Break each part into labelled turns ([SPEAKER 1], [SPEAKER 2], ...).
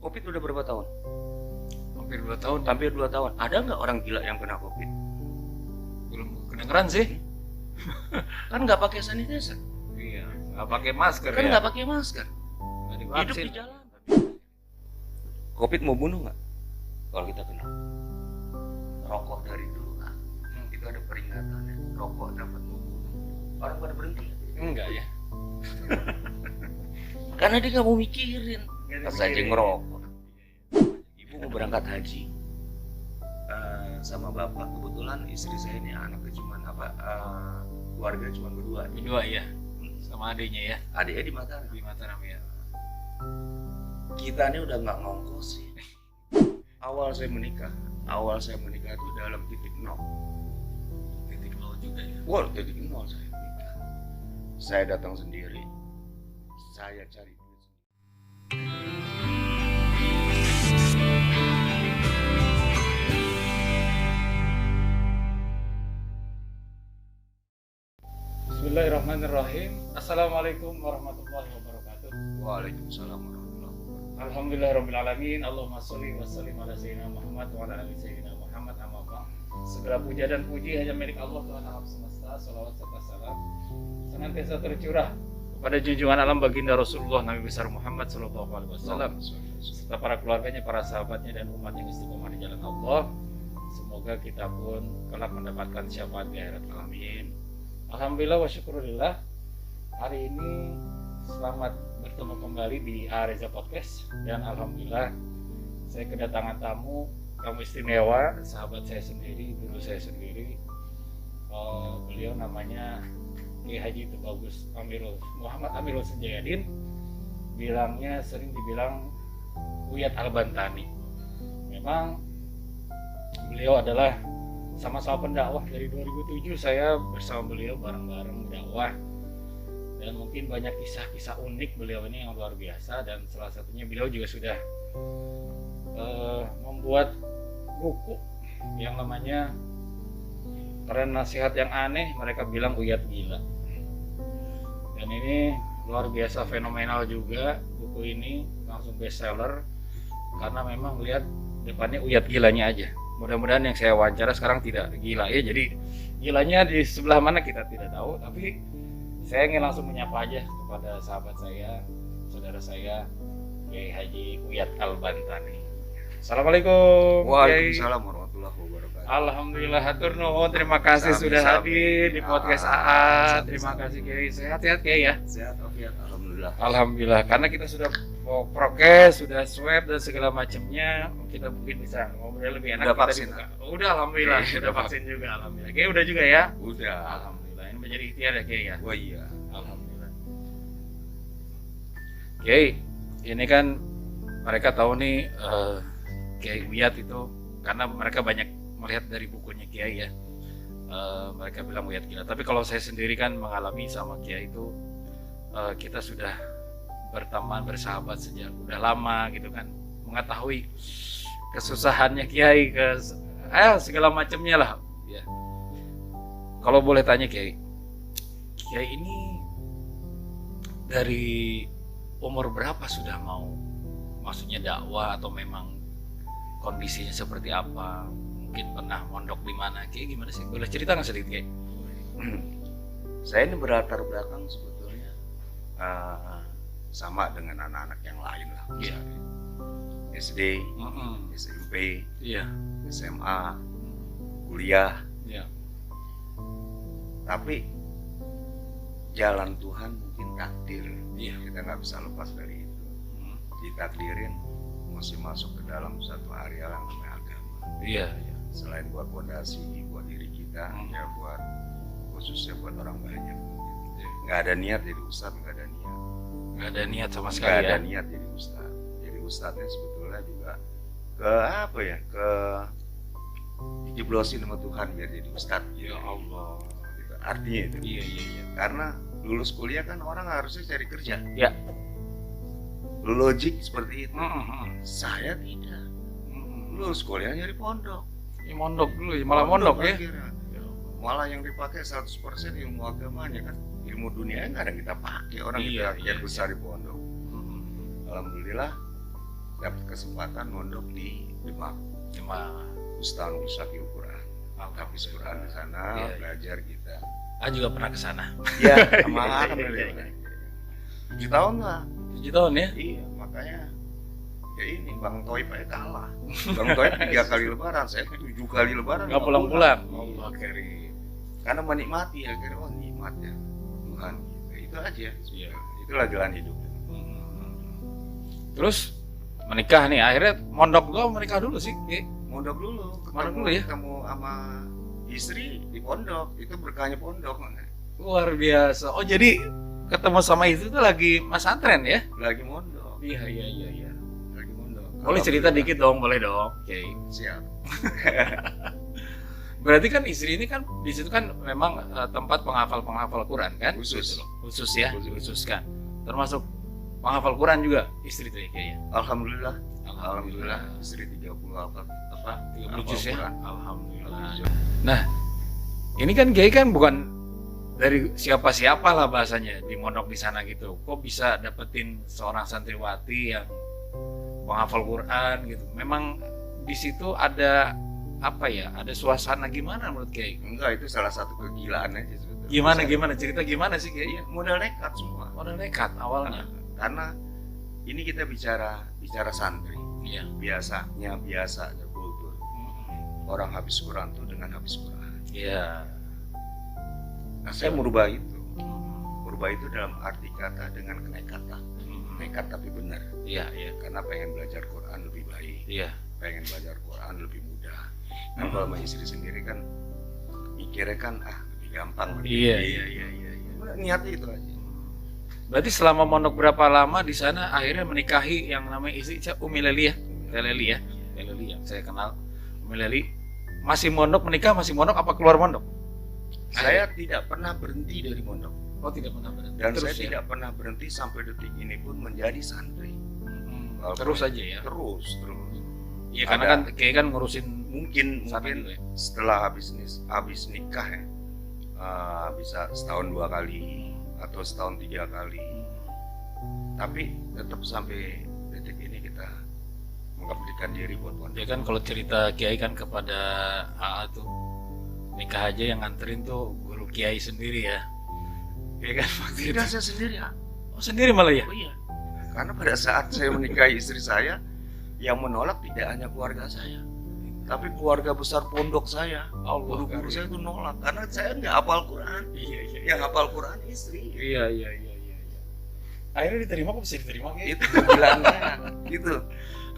[SPEAKER 1] Covid udah berapa tahun?
[SPEAKER 2] Hampir 2 tahun.
[SPEAKER 1] Hampir 2 tahun. Ada nggak orang gila yang kena Covid?
[SPEAKER 2] Belum kedengeran sih.
[SPEAKER 1] Kan nggak pakai sanitizer,
[SPEAKER 2] Iya, nggak pakai masker
[SPEAKER 1] kan
[SPEAKER 2] ya.
[SPEAKER 1] nggak pakai masker,
[SPEAKER 2] Nggak
[SPEAKER 1] hidup
[SPEAKER 2] divaksin.
[SPEAKER 1] di jalan. Covid mau bunuh nggak? Kalau kita kena rokok dari dulu kan, itu ada peringatannya. Rokok dapat membunuh. Orang pada berhenti.
[SPEAKER 2] Enggak ya.
[SPEAKER 1] Karena dia nggak mau mikirin.
[SPEAKER 2] Nggak
[SPEAKER 1] Pas
[SPEAKER 2] dipikirin.
[SPEAKER 1] aja ngerokok. Ibu mau berangkat haji sama bapak. Kebetulan istri saya ini anaknya cuma keluarga cuma berdua.
[SPEAKER 2] Berdua ya. Sama adiknya ya.
[SPEAKER 1] Adiknya di Mataram.
[SPEAKER 2] Di Mataram ya.
[SPEAKER 1] Kita ini udah nggak ngongkos sih. Awal saya menikah itu dalam titik nol.
[SPEAKER 2] Titik nol juga ya.
[SPEAKER 1] Wow, titik nol saya menikah. Saya datang sendiri. Saya cari duit sendiri.
[SPEAKER 2] Bismillahirrahmanirrahim. Assalamualaikum warahmatullahi wabarakatuh.
[SPEAKER 1] Waalaikumsalam warahmatullahi wabarakatuh.
[SPEAKER 2] Alhamdulillahirrahmanirrahim. Allahumma sholli wa sallim ala sayyidina Muhammad wa ala ali sayyidina Muhammad amma ba'd. Segala puja dan puji hanya milik Allah Tuhan alam semesta. Salawat serta salam senantiasa tercurah kepada junjungan alam baginda Rasulullah Nabi besar Muhammad sallallahu alaihi wasallam serta para keluarganya, para sahabatnya dan umat yang istiqomah di jalan Allah. Semoga kita pun kelak mendapatkan syafaat di akhirat. Amin. Alhamdulillah wa syukurillah. Hari ini selamat bertemu kembali di Areza Podcast. Dan alhamdulillah saya kedatangan tamu istimewa, sahabat saya sendiri, guru saya sendiri. Beliau namanya Kiai Haji Tubagus Muhammad Amirul Senjayadin. Bilangnya sering dibilang Uyat Al-Bantani. Memang beliau adalah sama-sama pendakwah. Dari 2007 saya bersama beliau bareng-bareng dakwah, dan mungkin banyak kisah-kisah unik beliau ini yang luar biasa. Dan salah satunya beliau juga sudah membuat buku yang namanya Keren Nasihat Yang Aneh, mereka bilang Uyat Gila. Dan ini luar biasa fenomenal juga buku ini, langsung bestseller karena memang lihat depannya Uyat Gilanya aja. Mudah-mudahan yang saya wawancara sekarang tidak gila ya. Jadi gilanya di sebelah mana kita tidak tahu, tapi saya ingin langsung menyapa aja kepada sahabat saya, saudara saya, Kiai Haji Uyat Al-Bantani. Assalamualaikum.
[SPEAKER 1] Waalaikumsalam warahmatullahi wabarakatuh.
[SPEAKER 2] Alhamdulillah, hatur nuhun, terima kasih sudah hadir di podcast AA. Terima kasih Kiai, sehat-sehat Kiai ya.
[SPEAKER 1] Sehat walafiat, alhamdulillah.
[SPEAKER 2] Alhamdulillah, karena kita sudah prokes, sudah swab dan segala macamnya, kita mungkin bisa ngobrol lebih enak.
[SPEAKER 1] Udah
[SPEAKER 2] Kita
[SPEAKER 1] vaksin?
[SPEAKER 2] Udah, alhamdulillah,
[SPEAKER 1] Oke,
[SPEAKER 2] sudah vaksin juga, alhamdulillah. Kiai udah juga ya?
[SPEAKER 1] Udah.
[SPEAKER 2] Alhamdulillah, ini menjadi ikhtiar ya Kiai ya.
[SPEAKER 1] Wah iya.
[SPEAKER 2] Alhamdulillah. Kiai, ini kan mereka tahu nih Kiai Uyat itu karena mereka banyak melihat dari bukunya Kiai ya. Mereka bilang Uyat gila. Tapi kalau saya sendiri kan mengalami sama Kiai itu, kita sudah berteman, bersahabat sejak udah lama gitu kan, mengetahui kesusahannya Kiai, segala macamnya lah ya. Kalau boleh tanya Kiai ini dari umur berapa sudah mau, maksudnya dakwah, atau memang kondisinya seperti apa? Mungkin pernah mondok di mana? Kiai gimana sih? Boleh cerita nggak sedikit Kiai?
[SPEAKER 1] Saya ini berlatar belakang sebetulnya sama dengan anak-anak yang lain lah.
[SPEAKER 2] Iya.
[SPEAKER 1] SD, SMP,
[SPEAKER 2] Iya.
[SPEAKER 1] SMA, kuliah.
[SPEAKER 2] Iya.
[SPEAKER 1] Tapi jalan Tuhan mungkin takdir.
[SPEAKER 2] Iya.
[SPEAKER 1] Kita nggak bisa lepas dari itu. Ditakdirin mesti masuk ke dalam satu area yang namanya agama.
[SPEAKER 2] Iya. Iya.
[SPEAKER 1] Selain buat fondasi buat diri kita, ya buat khususnya buat orang banyak. Nggak ada niat jadi ustadz, nggak ada niat.
[SPEAKER 2] Nggak ada niat sama
[SPEAKER 1] Nggak
[SPEAKER 2] sekali
[SPEAKER 1] ada
[SPEAKER 2] ya.
[SPEAKER 1] niat jadi ustadz. Jadi ustadznya sebetulnya juga ke apa ya? Ke dijeblosin sama Tuhan biar jadi ustadz.
[SPEAKER 2] Ya Allah.
[SPEAKER 1] Gitu. Artinya itu.
[SPEAKER 2] Iya, iya, iya.
[SPEAKER 1] Karena lulus kuliah kan orang harusnya cari kerja.
[SPEAKER 2] Ya.
[SPEAKER 1] Logik seperti itu.
[SPEAKER 2] Mm-mm.
[SPEAKER 1] Saya tidak.
[SPEAKER 2] Mm-mm.
[SPEAKER 1] Lulus kuliah nyari pondok.
[SPEAKER 2] Ini mondok dulu, malah mondok ya.
[SPEAKER 1] akhirnya. Malah yang dipakai 100% ilmu agamanya kan. Ilmu dunia nggak ada yang kita pakai. Orang
[SPEAKER 2] Iya,
[SPEAKER 1] kita
[SPEAKER 2] iya,
[SPEAKER 1] besar di pondok. Alhamdulillah dapat kesempatan mondok di Demak, Ustaz Syakil Quran. Tapi Quran di sana
[SPEAKER 2] Iya.
[SPEAKER 1] belajar kita.
[SPEAKER 2] Juga pernah ke sana.
[SPEAKER 1] Iya, sama kan 7 tahun lah.
[SPEAKER 2] 7 tahun ya?
[SPEAKER 1] Iya, makanya ya ini Bang Toib aja kalah. Bang Toib 3 kali lebaran, saya 7 kali lebaran.
[SPEAKER 2] Nggak pulang-pulang.
[SPEAKER 1] Iya.
[SPEAKER 2] Allah karim.
[SPEAKER 1] Karena menikmati akhirnya, oh nikmatnya Tuhan gitu. Itu aja.
[SPEAKER 2] Iya.
[SPEAKER 1] Itulah jalan hidup.
[SPEAKER 2] Terus menikah nih, akhirnya mondok gua menikah dulu sih.
[SPEAKER 1] Mondok dulu,
[SPEAKER 2] Mondok dulu ya?
[SPEAKER 1] ketemu sama istri di pondok, itu berkahnya pondok.
[SPEAKER 2] Luar biasa. Oh jadi ketemu sama itu tuh lagi Mas Antren ya?
[SPEAKER 1] Lagi mondok.
[SPEAKER 2] Iya.
[SPEAKER 1] Lagi mondok.
[SPEAKER 2] Boleh cerita dikit dong, boleh dong. Oke.
[SPEAKER 1] Siap.
[SPEAKER 2] Berarti kan istri ini kan di situ kan memang tempat penghafal Quran kan?
[SPEAKER 1] Khusus.
[SPEAKER 2] Gitu loh. Khusus ya,
[SPEAKER 1] Khusus.
[SPEAKER 2] dikhususkan. Termasuk penghafal Quran juga istri tuh ya kayaknya.
[SPEAKER 1] Alhamdulillah istri 30 apa
[SPEAKER 2] 30 juz ya.
[SPEAKER 1] Al-Quran.
[SPEAKER 2] Alhamdulillah. Nah, ini kan Kiai kan bukan dari siapa-siapa lah bahasanya di mondok di sana gitu. Kok bisa dapetin seorang santriwati yang penghafal Quran gitu? Memang di situ ada apa ya? Ada suasana gimana menurut Kiai?
[SPEAKER 1] Enggak, itu salah satu kegilaan aja sebetulnya.
[SPEAKER 2] Gimana cerita gimana sih Kiai?
[SPEAKER 1] Iya, modal nekat semua.
[SPEAKER 2] Modal nekat awalnya.
[SPEAKER 1] Karena ini kita bicara santri.
[SPEAKER 2] Iya.
[SPEAKER 1] Biasanya kultur. Orang habis Quran tuh dengan habis Quran.
[SPEAKER 2] Iya.
[SPEAKER 1] Nah, saya merubah itu. Merubah itu dalam arti kata dengan kenekatan. Nekat tapi benar.
[SPEAKER 2] Iya.
[SPEAKER 1] Karena pengen belajar Quran lebih baik.
[SPEAKER 2] Iya.
[SPEAKER 1] Pengen belajar Quran lebih mudah. Kan kalau sama istri sendiri kan mikirnya kan lebih gampang.
[SPEAKER 2] Iya.
[SPEAKER 1] Niatnya itu aja.
[SPEAKER 2] Berarti selama mondok berapa lama di sana akhirnya menikahi yang namanya istri Umi Leli ya? Teh Leli ya? Teh Leli yang saya kenal. Umi Leli masih mondok apa keluar mondok?
[SPEAKER 1] Saya tidak pernah berhenti dari mondok.
[SPEAKER 2] Oh tidak pernah berhenti.
[SPEAKER 1] Dan
[SPEAKER 2] terus
[SPEAKER 1] saya tidak pernah berhenti sampai detik ini pun menjadi santri.
[SPEAKER 2] Terus aja ya?
[SPEAKER 1] Terus.
[SPEAKER 2] Iya karena kan kayak kan ngurusin
[SPEAKER 1] mungkin
[SPEAKER 2] juga ya?
[SPEAKER 1] Setelah habis nikah ya, bisa setahun 2 kali atau setahun 3 kali. Tapi tetap sampai detik ini kita mengabdikan diri buat pondok.
[SPEAKER 2] Ya kan kalau cerita Kiai kan kepada AA tuh nikah aja yang nganterin tuh guru Kiai sendiri ya. Ya kan waktu
[SPEAKER 1] Tidak,
[SPEAKER 2] itu.
[SPEAKER 1] saya sendiri.
[SPEAKER 2] Oh sendiri malah ya?
[SPEAKER 1] Oh iya. Karena pada saat saya menikahi istri saya, yang menolak tidak hanya keluarga saya, tapi keluarga besar pondok saya. Guru-guru saya itu nolak karena saya nggak hafal Quran.
[SPEAKER 2] Iya.
[SPEAKER 1] Yang hafal Quran istri.
[SPEAKER 2] Iya. Akhirnya diterima, kok bisa diterima Kiai?
[SPEAKER 1] Itu kegilaannya gitu.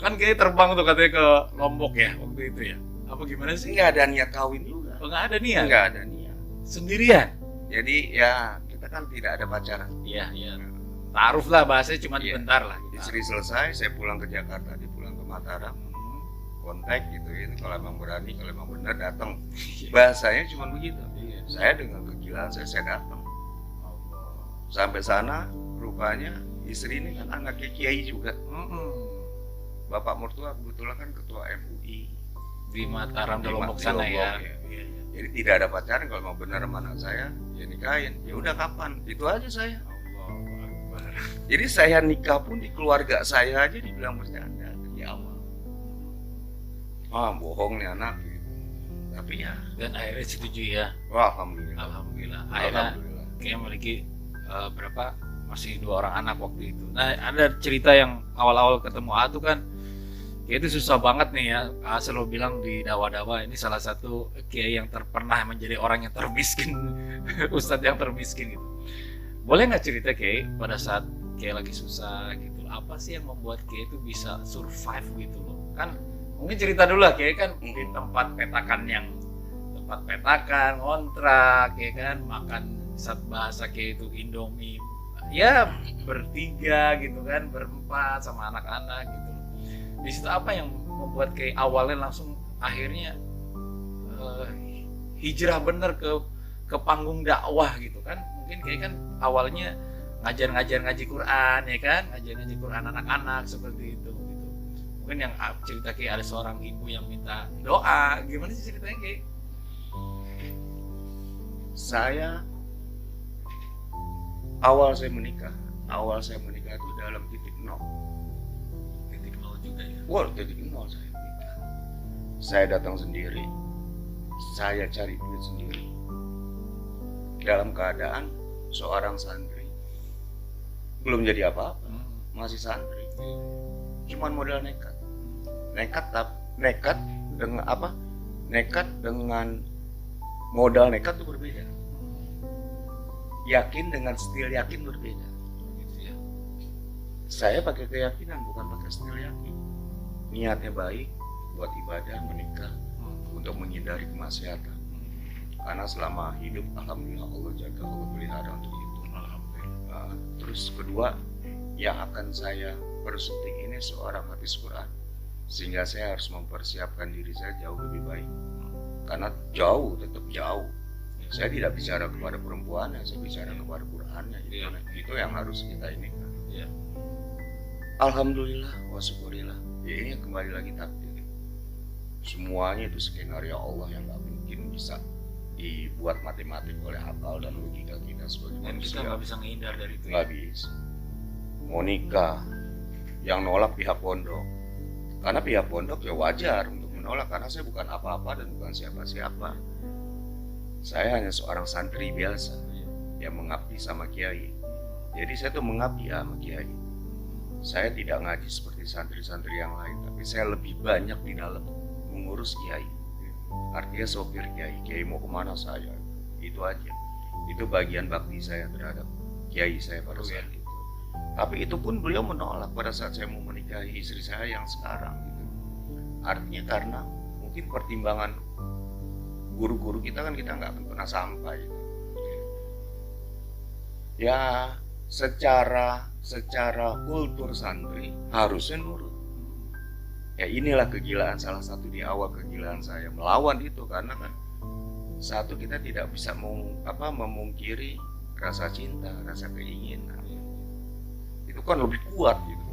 [SPEAKER 2] Kan Kiai terbang tuh katanya ke Lombok ya waktu itu ya? Apa gimana sih?
[SPEAKER 1] Nggak ada niat kawin juga.
[SPEAKER 2] Oh, nggak ada niat?
[SPEAKER 1] Nggak ada niat.
[SPEAKER 2] Sendirian?
[SPEAKER 1] Jadi ya kita kan tidak ada pacaran.
[SPEAKER 2] Iya. Taruh lah bahasanya cuma
[SPEAKER 1] Iya.
[SPEAKER 2] bentar lah. Gitu.
[SPEAKER 1] Istri selesai, saya pulang ke Jakarta, dia pulang ke Mataram, kontak gitu ya. Kalau emang berani, kalau emang benar datang. Bahasanya cuma begitu.
[SPEAKER 2] Iya.
[SPEAKER 1] Saya dengan kegilaan saya datang. Sampai sana rupanya istri ini kan anaknya kiai juga. Bapak mertua kebetulan kan ketua MUI
[SPEAKER 2] Di Mataram di Lombok
[SPEAKER 1] Di
[SPEAKER 2] sana
[SPEAKER 1] Lombok,
[SPEAKER 2] ya.
[SPEAKER 1] Iya. Jadi tidak ada pacaran, kalau mau benar sama anak saya ya nikahin. Ya udah kapan? Itu aja saya.
[SPEAKER 2] Allahu Akbar.
[SPEAKER 1] Jadi saya nikah pun di keluarga saya aja dibilang bercanda dari awal. Bohong nih anak gitu. Tapi ya,
[SPEAKER 2] Dan akhirnya setuju ya.
[SPEAKER 1] wah, alhamdulillah.
[SPEAKER 2] Alhamdulillah. Akhirnya kayak memiliki berapa? Masih 2 orang anak waktu itu. Nah ada cerita yang awal-awal ketemu A tuh kan kayak itu susah banget nih ya. A selalu bilang di dawa-dawa ini salah satu kiai yang pernah menjadi orang yang termiskin, ustadz yang termiskin gitu. Boleh nggak cerita Kiai pada saat Kiai lagi susah gitu, apa sih yang membuat Kiai itu bisa survive gitu loh? Kan mungkin cerita dulu lah Kiai kan di tempat petakan, ngontrak, ya kan, makan saat bahasa Kiai itu Indomie, ya bertiga gitu kan, berempat sama anak-anak gitu. Di situ apa yang membuat Kiai awalnya langsung akhirnya hijrah bener ke panggung dakwah gitu kan? Mungkin Kiai kan awalnya ngaji Quran ya kan, ngaji Quran anak-anak seperti itu gitu. Mungkin yang cerita Kiai ada seorang ibu yang minta doa, gimana sih ceritanya Kiai?
[SPEAKER 1] Awal saya menikah itu dalam titik nol
[SPEAKER 2] Titik nol juga
[SPEAKER 1] Wah, titik nol saya nikah. Saya datang sendiri, saya cari duit sendiri. Dalam keadaan seorang santri, belum jadi apa-apa, masih santri. Cuman modal nekat. Nekat dengan apa? Nekat dengan modal nekat itu berbeda. Yakin dengan stil yakin berbeda. Saya pakai keyakinan, bukan pakai stil yakin. Niatnya baik buat ibadah, menikah, untuk menghindari kemaksiatan. Karena selama hidup, alhamdulillah Allah jaga, Allah pelihara untuk itu. Alhamdulillah. Terus kedua, yang akan saya persunting ini seorang hafiz Quran, sehingga saya harus mempersiapkan diri saya jauh lebih baik. Karena jauh, tetap jauh. Saya tidak bicara kepada perempuan, saya bicara kepada Qurannya. Itu yang harus kita ini. Alhamdulillah, wa syukurillah. Ya, ini kembali lagi takdir. Semuanya itu skenario Allah yang nggak mungkin bisa dibuat matematik oleh akal dan logika kita sebagai
[SPEAKER 2] Dan
[SPEAKER 1] manusia.
[SPEAKER 2] kita nggak bisa menghindar dari itu.
[SPEAKER 1] Nggak bisa. Mau nikah, yang nolak pihak pondok. Karena pihak pondok ya wajar untuk menolak, karena saya bukan apa-apa dan bukan siapa-siapa. Saya hanya seorang santri biasa yang mengabdi sama kiai. Jadi saya tuh mengabdi sama kiai. Saya tidak ngaji seperti santri-santri yang lain, tapi saya lebih banyak di dalam mengurus kiai. Artinya sopir kiai mau kemana saya, itu aja. Itu bagian bakti saya terhadap kiai saya pada saat itu. Tapi itu pun beliau menolak pada saat saya mau menikahi istri saya yang sekarang. Gitu. Artinya karena mungkin pertimbangan guru-guru kita kan kita nggak akan pernah sampai. Gitu. Ya secara kultur santri harusnya nurut. Ya inilah kegilaan, salah satu di awal kegilaan saya melawan itu, karena kan satu kita tidak bisa memungkiri rasa cinta, rasa keinginan. Itu kan lebih kuat gitu.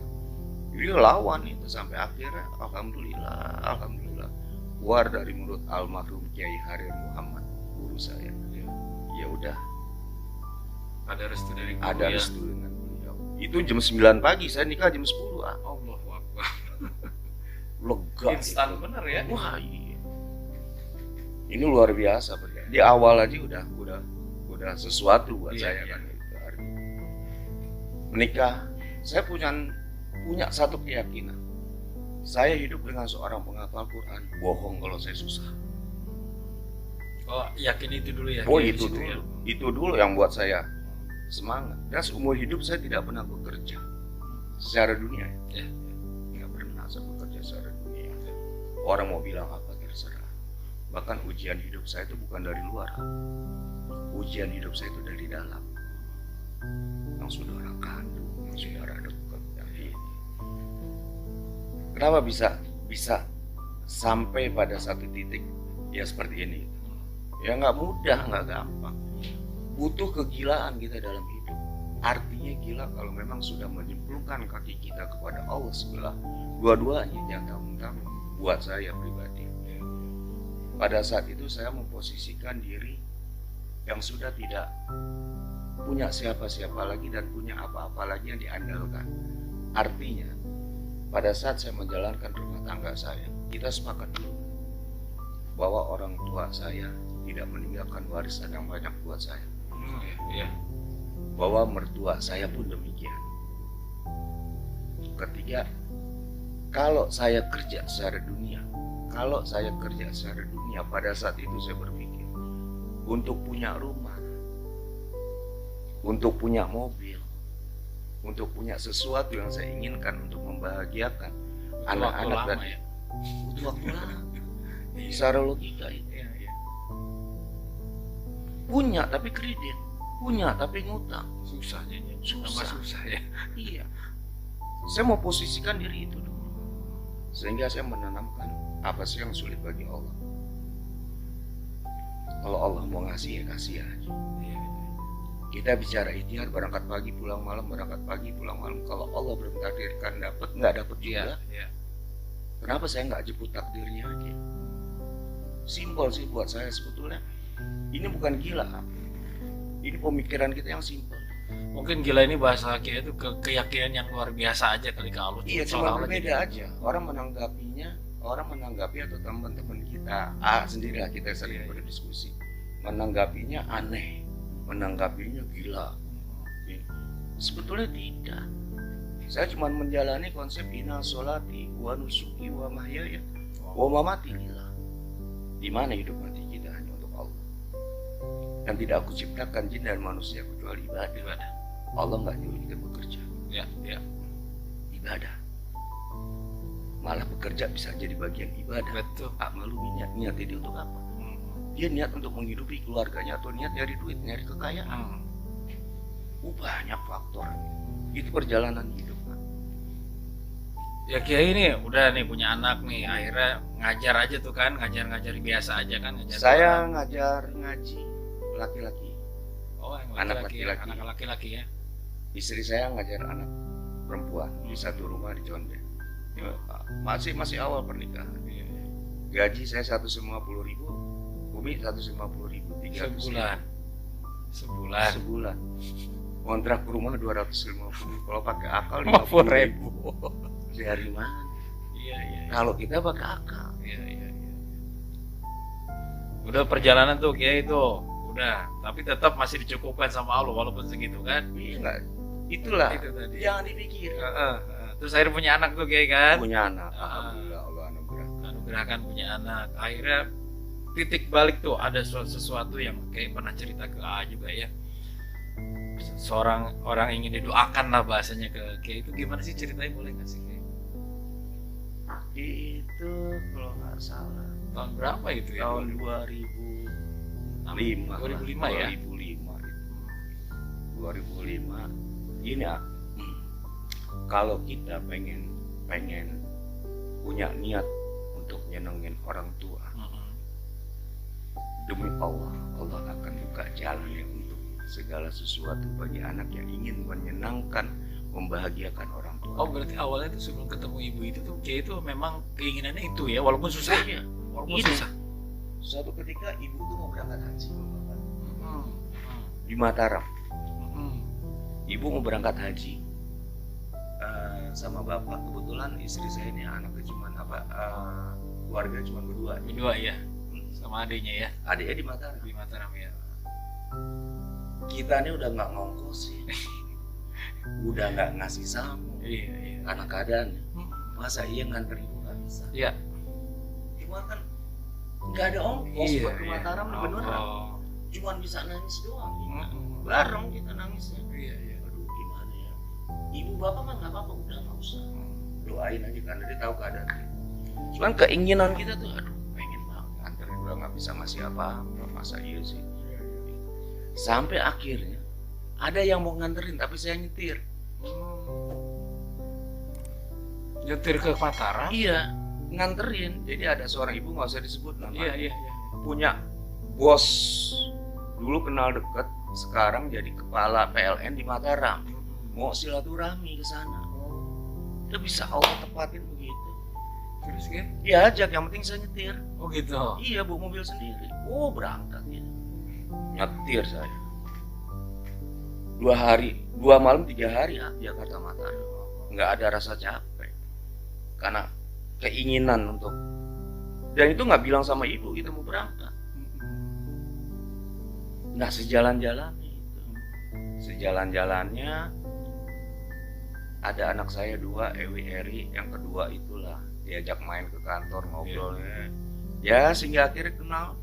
[SPEAKER 1] Jadi lawan itu sampai akhirnya alhamdulillah keluar dari mulut almarhum Kiai Harir Muhammad, guru saya. Ya udah,
[SPEAKER 2] ada restu dari guru,
[SPEAKER 1] ada restu dengan beliau. Itu jam 9 pagi, saya nikah jam 10.
[SPEAKER 2] Allahu Akbar.
[SPEAKER 1] Lega.
[SPEAKER 2] Instan
[SPEAKER 1] gitu.
[SPEAKER 2] bener ya.
[SPEAKER 1] Wah iya. Ini luar biasa, di awal aja udah sesuatu buat saya kan itu. Menikah, saya punya satu keyakinan. Saya hidup dengan seorang penghafal Quran. Bohong kalau saya susah.
[SPEAKER 2] Oh, yakin itu dulu ya.
[SPEAKER 1] Oh itu dulu. Itu dulu yang buat saya semangat. Dan seumur hidup saya tidak pernah bekerja secara dunia.
[SPEAKER 2] Ya.
[SPEAKER 1] Nggak pernah saya bekerja secara dunia. Orang mau bilang apa terserah. Bahkan ujian hidup saya itu bukan dari luar. Ujian hidup saya itu dari dalam. Yang saudara kandung, yang saudara dekat, yang ini. Kenapa bisa sampai pada satu titik ya seperti ini? Ya nggak mudah, nggak gampang. Butuh kegilaan kita dalam hidup. Artinya gila kalau memang sudah menyemplungkan kaki kita kepada Allah sebelah dua-duanya, jangan tanggung. Buat saya pribadi, pada saat itu saya memposisikan diri yang sudah tidak punya siapa-siapa lagi dan punya apa-apa lagi yang diandalkan. Artinya pada saat saya menjalankan rumah tangga saya, kita sepakat dulu bahwa orang tua saya tidak meninggalkan warisan yang banyak buat saya. Bahwa mertua saya pun demikian. Ketiga, kalau saya kerja secara dunia, pada saat itu saya berpikir untuk punya rumah, untuk punya mobil, untuk punya sesuatu yang saya inginkan untuk membahagiakan anak-anak dan butuh waktu lama. Secara logika itu. Punya tapi kredit, punya tapi ngutang. Susah ya. Iya. Saya mau posisikan diri itu dulu, sehingga saya menanamkan apa sih yang sulit bagi Allah. Kalau Allah mau ngasih ya kasih aja. Kita bicara ikhtiar, berangkat pagi pulang malam, berangkat pagi pulang malam. Kalau Allah belum takdirkan dapat, nggak dapat juga. Kenapa saya nggak jemput takdirnya aja? Simpel sih buat saya sebetulnya. Ini bukan gila, ini pemikiran kita yang simpel.
[SPEAKER 2] Mungkin gila ini bahasa Kia itu keyakinan yang luar biasa aja kali ke Allah.
[SPEAKER 1] Iya, cuma berbeda aja. Orang menanggapi atau teman-teman kita, sendirilah kita sering berdiskusi, menanggapinya aneh, menanggapinya gila. Sebetulnya tidak. Saya cuma menjalani konsep inna sholati wa nusuki wa mahyaya wa mamati lillah. Di mana hidup mati kita hanya untuk Allah. Dan tidak aku ciptakan jin dan manusia kecuali ibadah. Allah nggak nyuruh kita bekerja.
[SPEAKER 2] Ya.
[SPEAKER 1] Ibadah. Malah bekerja bisa jadi bagian ibadah.
[SPEAKER 2] Betul.
[SPEAKER 1] Malu niat dia untuk apa? Dia niat untuk menghidupi keluarganya atau niat nyari duit, nyari kekayaan. Banyak faktor. Itu perjalanan hidup.
[SPEAKER 2] Ya Kiai ini udah nih punya anak nih, akhirnya ngajar aja tuh kan, ngajar biasa aja kan.
[SPEAKER 1] Saya ngajar ngaji laki-laki.
[SPEAKER 2] Oh,
[SPEAKER 1] anak laki-laki.
[SPEAKER 2] Anak laki-laki ya.
[SPEAKER 1] Istri saya ngajar anak perempuan di satu rumah di Condet. Masih awal pernikahan. Gaji saya 150.000, Umi 150.000, 300 sebulan. Kontrak rumah 250. Kalau pakai akal 50.000. Dari mana?
[SPEAKER 2] Iya.
[SPEAKER 1] Kalau kita pakai akal.
[SPEAKER 2] Iya. Udah perjalanan tuh Kiai itu, udah. Tapi tetap masih dicukupkan sama Allah walaupun segitu kan?
[SPEAKER 1] Iya enggak. Itulah.
[SPEAKER 2] Itu tadi.
[SPEAKER 1] Jangan dipikir.
[SPEAKER 2] Terus akhirnya punya anak tuh Kiai kan?
[SPEAKER 1] Punya anak. Alhamdulillah Allah
[SPEAKER 2] anugerahkan punya anak. Akhirnya titik balik tuh ada sesuatu yang kayak pernah cerita ke A juga ya. Seorang orang ingin didoakan lah bahasanya ke Kiai itu gimana sih ceritanya, boleh nggak sih Kiai?
[SPEAKER 1] Itu kalau nggak salah
[SPEAKER 2] tahun berapa itu ya?
[SPEAKER 1] Tahun 2005
[SPEAKER 2] ya?
[SPEAKER 1] 2005 ini kalau kita pengen punya niat untuk nyenengin orang tua, demi Allah akan buka jalan yang untuk segala sesuatu bagi anak yang ingin menyenangkan, membahagiakan orang tua.
[SPEAKER 2] Oh, berarti awalnya itu sebelum ketemu ibu itu tuh Kiai itu memang keinginannya itu ya, walaupun susah ya. Walaupun susah.
[SPEAKER 1] Suatu ketika ibu tuh mau berangkat haji di Mataram. Ibu mau berangkat haji sama bapak. Kebetulan istri saya ini anaknya cuma keluarga cuma berdua
[SPEAKER 2] ya, sama adiknya ya.
[SPEAKER 1] Adiknya di Mataram ya. Kita ini udah nggak ngongkosin, udah nggak ngasih samu.
[SPEAKER 2] Iya.
[SPEAKER 1] Karena keadaannya, masa iya nganter ibu nggak bisa.
[SPEAKER 2] Iya.
[SPEAKER 1] Cuma kan nggak ada ongkos buat ke Mataram beneran. Cuman bisa nangis doang. Bareng kita nangisnya.
[SPEAKER 2] Iya.
[SPEAKER 1] Aduh gimana ya. Ibu bapak mah nggak apa-apa, udah nggak usah. Doain aja karena dia tahu keadaan. Cuman keinginan kita tuh, aduh pengen banget nganterin, udah nggak bisa ngasih apa-apa. Masa iya sih. Sampai akhirnya ada yang mau nganterin tapi saya nyetir.
[SPEAKER 2] Nyetir ke Mataram?
[SPEAKER 1] Iya, nganterin. Jadi ada seorang ibu, nggak usah disebut namanya.
[SPEAKER 2] Iya.
[SPEAKER 1] Punya bos, dulu kenal deket, sekarang jadi kepala PLN di Mataram. Mau silaturahmi ke sana. Udah bisa Allah tepatin begitu.
[SPEAKER 2] Terus kan?
[SPEAKER 1] Iya ajak, yang penting saya nyetir.
[SPEAKER 2] Oh gitu.
[SPEAKER 1] Iya, bawa mobil sendiri. Oh berangkat ya. Nyetir saya 2 malam 3 hari Jakarta Mataram. Nggak ada rasa capek karena keinginan untuk, dan itu nggak bilang sama ibu kita mau berangkat. Nah sejalan-jalannya ada anak saya 2, Ewi Eri, yang kedua itulah diajak main ke kantor ngobrolnya. Ya sehingga akhirnya kenal.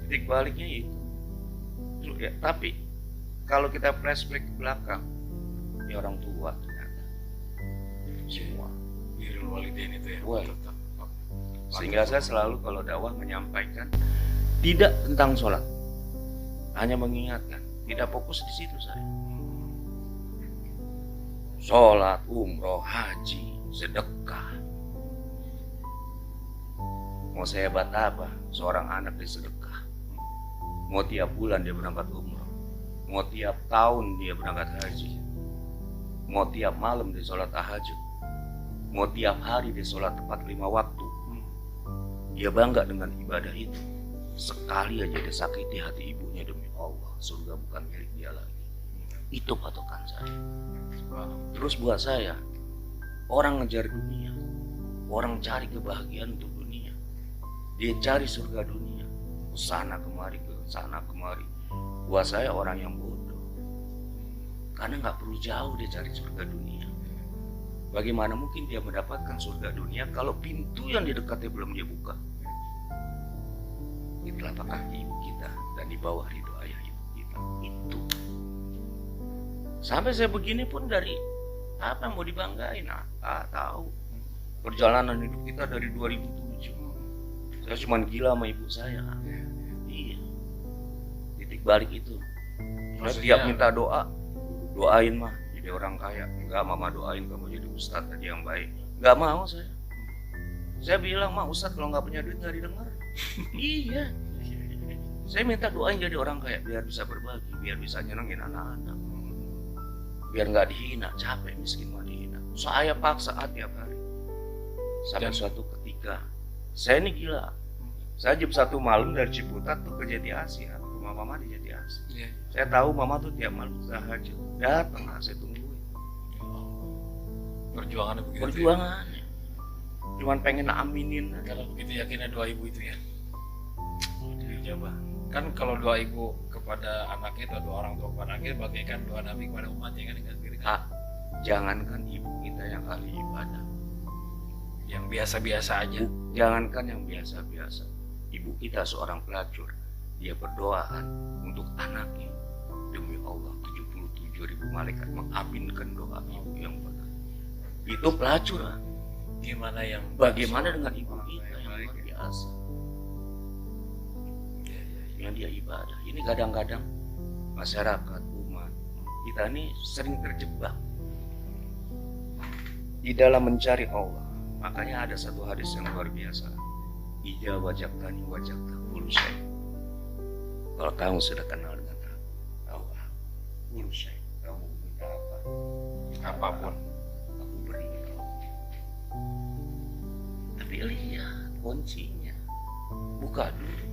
[SPEAKER 1] Titik baliknya itu. Ya, tapi kalau kita flashback ke belakang, ya orang tua ternyata semua
[SPEAKER 2] Birrul Walidain itu ya.
[SPEAKER 1] Sehingga saya selalu kalau dakwah menyampaikan tidak tentang sholat, hanya mengingatkan, tidak fokus di situ saya. Sholat, umroh, haji, sedekah. Mau sehebat apa seorang anak disedekah? Mau tiap bulan dia berangkat umroh, mau tiap tahun dia berangkat haji, mau tiap malam dia sholat tahajud, mau tiap hari dia sholat tepat 5 waktu. Dia bangga dengan ibadah itu. Sekali aja dia sakiti hati ibunya, demi Allah surga bukan milik dia lagi. Itu patokan saya. Terus buat saya, orang ngejar dunia, orang cari kebahagiaan untuk dunia, dia cari surga dunia, ke sana kemari, ke sana kemari. Buat saya orang yang bodoh, karena nggak perlu jauh dia cari surga dunia. Bagaimana mungkin dia mendapatkan surga dunia kalau pintu yang di dekatnya belum dia buka? Di telapak kaki ibu kita dan di bawah ridho ayah ibu kita. Itu. Sampai saya begini pun dari apa yang mau dibanggain? Tahu. Perjalanan hidup kita dari 2007. Saya cuma gila sama ibu saya. Iya. Titik balik itu. Saya tiap minta doa, doain mah jadi orang kaya. Enggak, mama doain kamu jadi ustadz tadi yang baik. Enggak mau saya. Saya bilang, mah ustadz kalau nggak punya duit nggak didengar. Iya. Saya minta doain jadi orang kaya biar bisa berbagi, biar bisa nyenengin anak-anak, biar nggak dihina, capek miskin mah dihina. Saya paksa tiap hari. Sampai suatu ketika, saya ini gila. Saya jam 1 malam dari Ciputat tuh ke Jati Asih, rumah mama di Jati Asih. Saya tahu mama tuh tiap malam tahajud. Datang lah, saya tungguin.
[SPEAKER 2] Perjuangannya begitu.
[SPEAKER 1] Perjuangannya. Cuman pengen aminin.
[SPEAKER 2] Kalau begitu yakinnya doa ibu itu ya. Coba. Kan kalau doa ibu kepada anaknya atau doa orang tua kepada anaknya bagaikan doa Nabi kepada umatnya kan kan.
[SPEAKER 1] Jangankan ibu kita yang ahli ibadah,
[SPEAKER 2] yang biasa-biasa aja.
[SPEAKER 1] Jangankan yang biasa-biasa. Ibu kita seorang pelacur, dia berdoaan untuk anaknya. Demi Allah 77.000 malaikat mengaminkan doa ibu yang benar. Itu pelacur. Bagaimana dengan ibu kita yang luar biasa? Yang dia ibadah. Ini kadang-kadang masyarakat, umat kita ini sering terjebak di dalam mencari Allah. Makanya ada satu hadis yang luar biasa. Ija wajaktani wajakta kullu syai. Kalau kamu sudah kenal dengan Allah, kullu syai, kamu minta apa? Apapun aku beri. Tapi lihat kuncinya, buka dulu.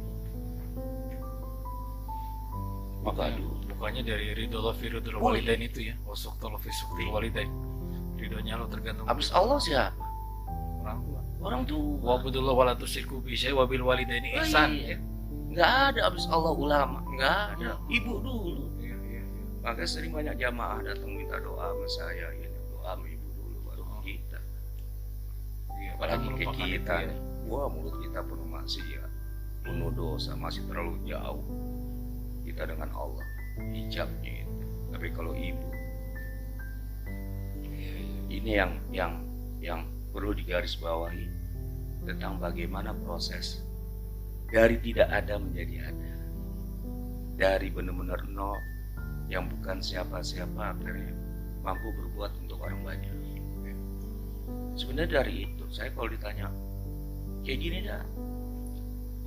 [SPEAKER 2] Bukannya dari ridho lo fi ridho walidain itu ya, wasuk tolo fi sukti walidain. Ridhonya lo tergantung.
[SPEAKER 1] Abis Allah siapa?
[SPEAKER 2] Orang tua.
[SPEAKER 1] Orang tua.
[SPEAKER 2] Wa'budullah wa la tusyriku bihi syai'an wa bil walidaini ihsan.
[SPEAKER 1] Iya. Nggak ada abis Allah ulama, nggak ada. Ibu dulu.
[SPEAKER 2] Iya.
[SPEAKER 1] Makanya sering banyak jamaah datang minta doa sama saya, ini doa sama ibu dulu baru kita.
[SPEAKER 2] Iya,
[SPEAKER 1] Apalagi ke kita,
[SPEAKER 2] ya.
[SPEAKER 1] wah mulut kita penuh maksiat, penuh dosa, masih terlalu jauh kita dengan Allah, hijabnya itu. Tapi kalau ibu, ini yang perlu digarisbawahi tentang bagaimana proses dari tidak ada menjadi ada, dari benar-benar nol yang bukan siapa-siapa akhirnya mampu berbuat untuk orang banyak. Sebenarnya dari itu, saya kalau ditanya kayak gini dah,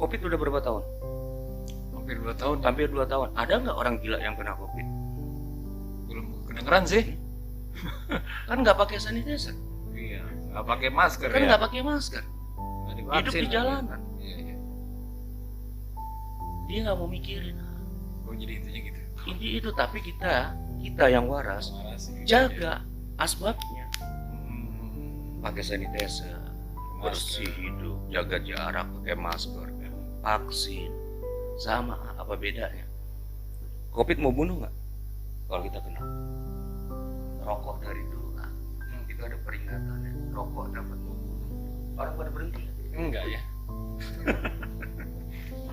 [SPEAKER 1] COVID udah berapa tahun? Hampir 2 tahun. Ada nggak orang gila yang kena COVID?
[SPEAKER 2] Belum kedengeran sih.
[SPEAKER 1] Kan nggak pakai sanitizer.
[SPEAKER 2] Iya, nggak pakai masker
[SPEAKER 1] Kan
[SPEAKER 2] ya.
[SPEAKER 1] nggak pakai masker. Hidup di jalanan.
[SPEAKER 2] Iya.
[SPEAKER 1] Dia nggak mau mikirin.
[SPEAKER 2] Oh, jadi intinya gitu.
[SPEAKER 1] Inti itu, tapi kita yang waras, jaga asbabnya. Pakai sanitizer, bersih hidup, jaga jarak, pakai masker, vaksin. Sama, apa bedanya? COVID mau bunuh nggak? Kalau kita kena rokok dari dulu kan, kita ada peringatannya, rokok dapat membunuh. Orang pada berhenti?
[SPEAKER 2] Enggak ya.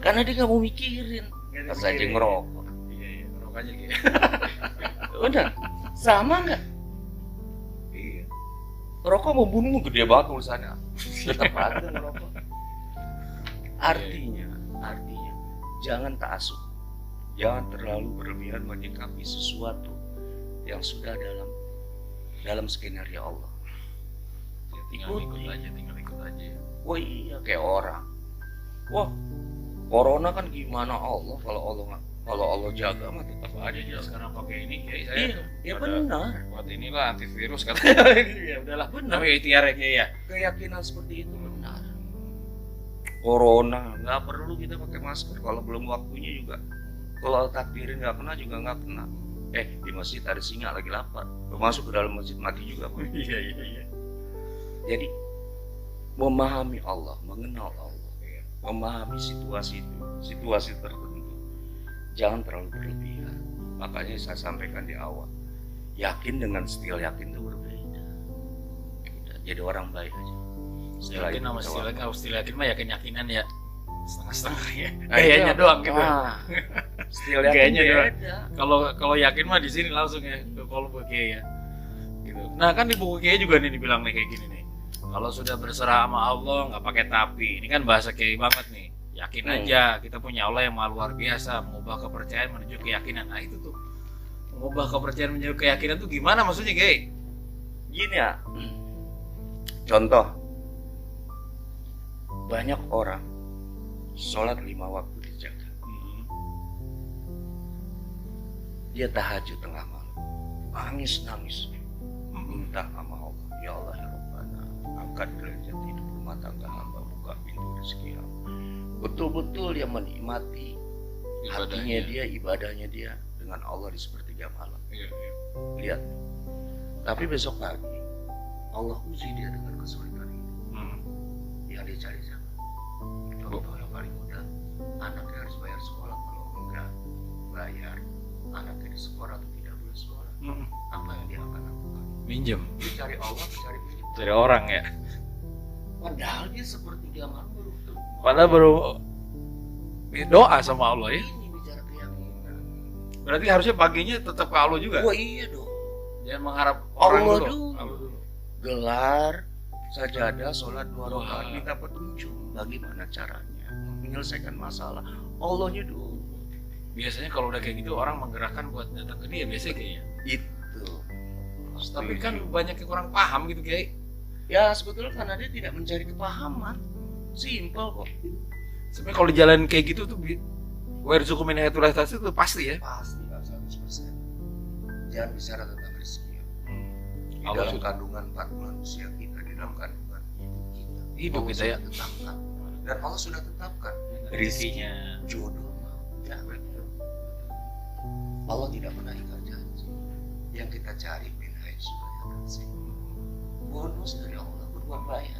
[SPEAKER 1] Karena dia nggak mau mikirin, pas aja ngerokok.
[SPEAKER 2] Iya, ngerokok aja gitu.
[SPEAKER 1] Udah, sama nggak?
[SPEAKER 2] Iya.
[SPEAKER 1] Rokok mau bunuh gede banget tulisannya, tetap aja ngerokok. Artinya jangan ta'assub, jangan terlalu berlebihan menyikapi sesuatu yang sudah dalam skenario Allah.
[SPEAKER 2] Ya, tinggal ikut aja.
[SPEAKER 1] Wah iya, kayak orang. Wah, corona kan gimana Allah, kalau Allah jaga mah tetap aja.
[SPEAKER 2] Dia sekarang pakai ini kayak saya.
[SPEAKER 1] Iya, ya benar.
[SPEAKER 2] Buat inilah antivirus katanya. Ya udahlah,
[SPEAKER 1] Benar.
[SPEAKER 2] tapi ikhtiarnya ya.
[SPEAKER 1] Keyakinan seperti itu benar. Corona nggak perlu kita pakai masker, kalau belum waktunya juga. Kalau takdirin nggak kena juga nggak kena. di masjid ada singa lagi lapar, lu masuk ke dalam masjid mati juga Pak.
[SPEAKER 2] Iya.
[SPEAKER 1] Jadi memahami Allah, mengenal Allah, memahami situasi tertentu, jangan terlalu berlebihan. Makanya saya sampaikan di awal, yakin dengan stil yakin itu berbeda. Jadi orang baik aja.
[SPEAKER 2] Yakin sama stil yakin mah yakin-yakinan ya setengah-setengah ya.
[SPEAKER 1] Nah,
[SPEAKER 2] Kayaknya
[SPEAKER 1] itu,
[SPEAKER 2] doang gitu.
[SPEAKER 1] Stil yakin
[SPEAKER 2] Kayaknya doang.
[SPEAKER 1] beda.
[SPEAKER 2] Kalau yakin mah di sini langsung ya ke kolom Kiai ya. Gitu. Nah kan di buku Kiai juga nih dibilang nih kayak gini nih. Kalau sudah berserah sama Allah nggak pakai tapi. Ini kan bahasa Kiai banget nih. Yakin aja kita punya Allah yang maha luar biasa, mengubah kepercayaan menuju keyakinan. Nah itu tuh mengubah kepercayaan menuju keyakinan tuh gimana maksudnya Kiai?
[SPEAKER 1] Gini ya, contoh, banyak orang sholat 5 waktu dijaga, dia tahajud tengah malam, nangis, minta sama Allah, ya Allah ya Rabbana, angkat derajat hidup rumah tangga hamba, buka pintu rezeki hamba. Betul-betul dia menikmati hatinya dia, ibadahnya dia dengan Allah di sepertiga malam. Lihat, tapi besok pagi Allah uji dia dengan kesulitan hidup. Yang dia cari siapa? Contoh yang paling mudah, anaknya harus bayar sekolah, kalau enggak bayar, anaknya di sekolah atau tidak boleh sekolah. Apa yang dia akan lakukan?
[SPEAKER 2] Minjem.
[SPEAKER 1] Dia cari Allah, cari pinjam.
[SPEAKER 2] Dari orang ya.
[SPEAKER 1] Padahal dia sepertiga malam baru
[SPEAKER 2] Padahal baru doa sama Allah ya.
[SPEAKER 1] ini bicara keyakinan.
[SPEAKER 2] Berarti harusnya paginya tetap ke Allah juga.
[SPEAKER 1] Wah iya dong.
[SPEAKER 2] Jangan mengharap orang
[SPEAKER 1] Allah
[SPEAKER 2] dulu.
[SPEAKER 1] dulu. Gelar sajadah, sholat 2 rakaat, minta petunjuk bagaimana caranya menyelesaikan masalah. Allahnya dulu.
[SPEAKER 2] Biasanya kalau udah kayak gitu orang menggerakkan buat datang ke dia biasanya kayaknya.
[SPEAKER 1] Itu.
[SPEAKER 2] Tapi kan banyak yang kurang paham gitu Kiai.
[SPEAKER 1] Ya sebetulnya karena dia tidak mencari kepahaman. Simpel kok.
[SPEAKER 2] Sebenarnya kalau jalan kayak gitu tuh warzuqhum min haitsu la yahtasib itu pasti ya.
[SPEAKER 1] Pasti 100%. Jangan bicara tentang rezeki. Di
[SPEAKER 2] Allah
[SPEAKER 1] dalam
[SPEAKER 2] sudah.
[SPEAKER 1] kandungan 4 bulan usia kita, di dalam kandungan
[SPEAKER 2] Hidup
[SPEAKER 1] Allah
[SPEAKER 2] kita ya.
[SPEAKER 1] sudah tetapkan. Dan Allah sudah tetapkan
[SPEAKER 2] Rezekinya.
[SPEAKER 1] jodoh jangan. Allah tidak pernah ingkar janji. Yang kita cari min haitsu la yahtasib. Bonus dari Allah berbuat baik.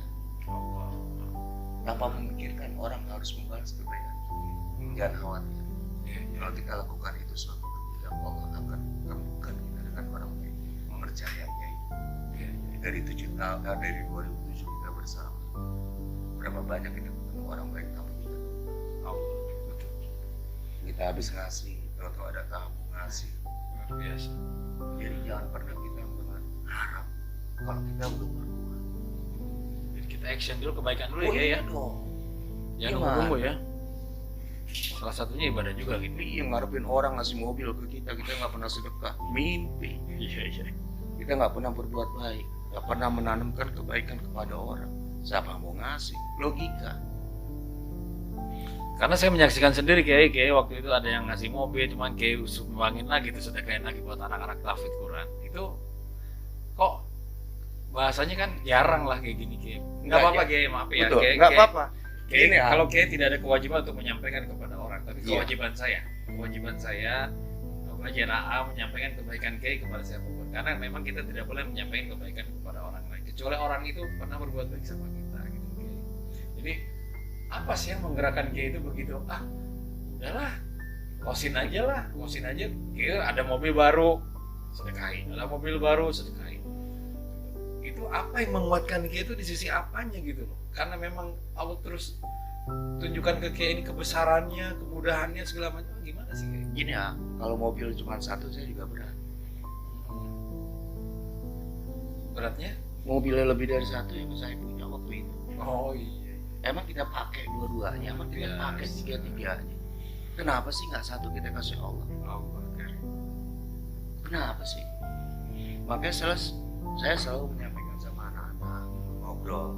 [SPEAKER 1] Tanpa memikirkan orang harus membalas kebaikan. Jangan khawatir. Kalau kita lakukan itu suatu ketika Allah akan temukan kita dengan orang baik. Percayanya itu. Dari 7 tahun, dari 2007 kita bersama. Berapa banyak kita ketemu orang baik tapi kita kita habis ngasih, kalau ada tamu ngasih.
[SPEAKER 2] Biasa.
[SPEAKER 1] Jadi jangan pernah kita harap kalau kita belum berbuat.
[SPEAKER 2] Jadi kita action dulu kebaikan dulu ya ya.
[SPEAKER 1] Dong.
[SPEAKER 2] Jangan nunggu ya. Salah satunya ibadah juga gitu.
[SPEAKER 1] Iya, ngarepin orang ngasih mobil ke kita nggak pernah sedekah, mimpi.
[SPEAKER 2] Iya.
[SPEAKER 1] Kita nggak pernah berbuat baik, nggak pernah menanamkan kebaikan kepada orang. Siapa mau ngasih? Logika.
[SPEAKER 2] Karena saya menyaksikan sendiri Kiai waktu itu ada yang ngasih mobil, cuman Kiai sumbangin lagi tuh sedekahin lagi buat anak-anak tahfidz Quran. Itu kok bahasanya kan jarang lah kayak gini Kiai. Nggak apa-apa Kiai, maaf ya.
[SPEAKER 1] Betul, nggak apa-apa.
[SPEAKER 2] Kiai,
[SPEAKER 1] Gini,
[SPEAKER 2] kalau Kiai tidak ada kewajiban untuk menyampaikan kepada orang, tapi
[SPEAKER 1] Iya.
[SPEAKER 2] kewajiban saya Bapak AA menyampaikan kebaikan Kiai kepada siapapun. Karena memang kita tidak boleh menyampaikan kebaikan kepada orang lain, kecuali orang itu pernah berbuat baik sama kita gitu Kiai. Jadi apa sih yang menggerakkan Kiai itu begitu? Udahlah, kosin aja. Kiai ada mobil baru, sedekahin. Ada mobil baru, sedekahin. Itu apa yang menguatkan Kiai itu di sisi apanya gitu loh? Karena memang Allah terus tunjukkan ke Kiai ini kebesarannya, kemudahannya segala macam. Gimana sih Kiai?
[SPEAKER 1] Gini ya, kalau mobil cuma satu saya juga berat.
[SPEAKER 2] Beratnya?
[SPEAKER 1] Mobilnya lebih dari satu yang saya punya waktu itu.
[SPEAKER 2] Oh iya.
[SPEAKER 1] Emang kita pakai dua-duanya, emang kita
[SPEAKER 2] Yes.
[SPEAKER 1] pakai tiga-tiganya. Kenapa sih nggak satu kita kasih Allah? Kenapa sih? Makanya saya selalu menyampaikan sama anak-anak, ngobrol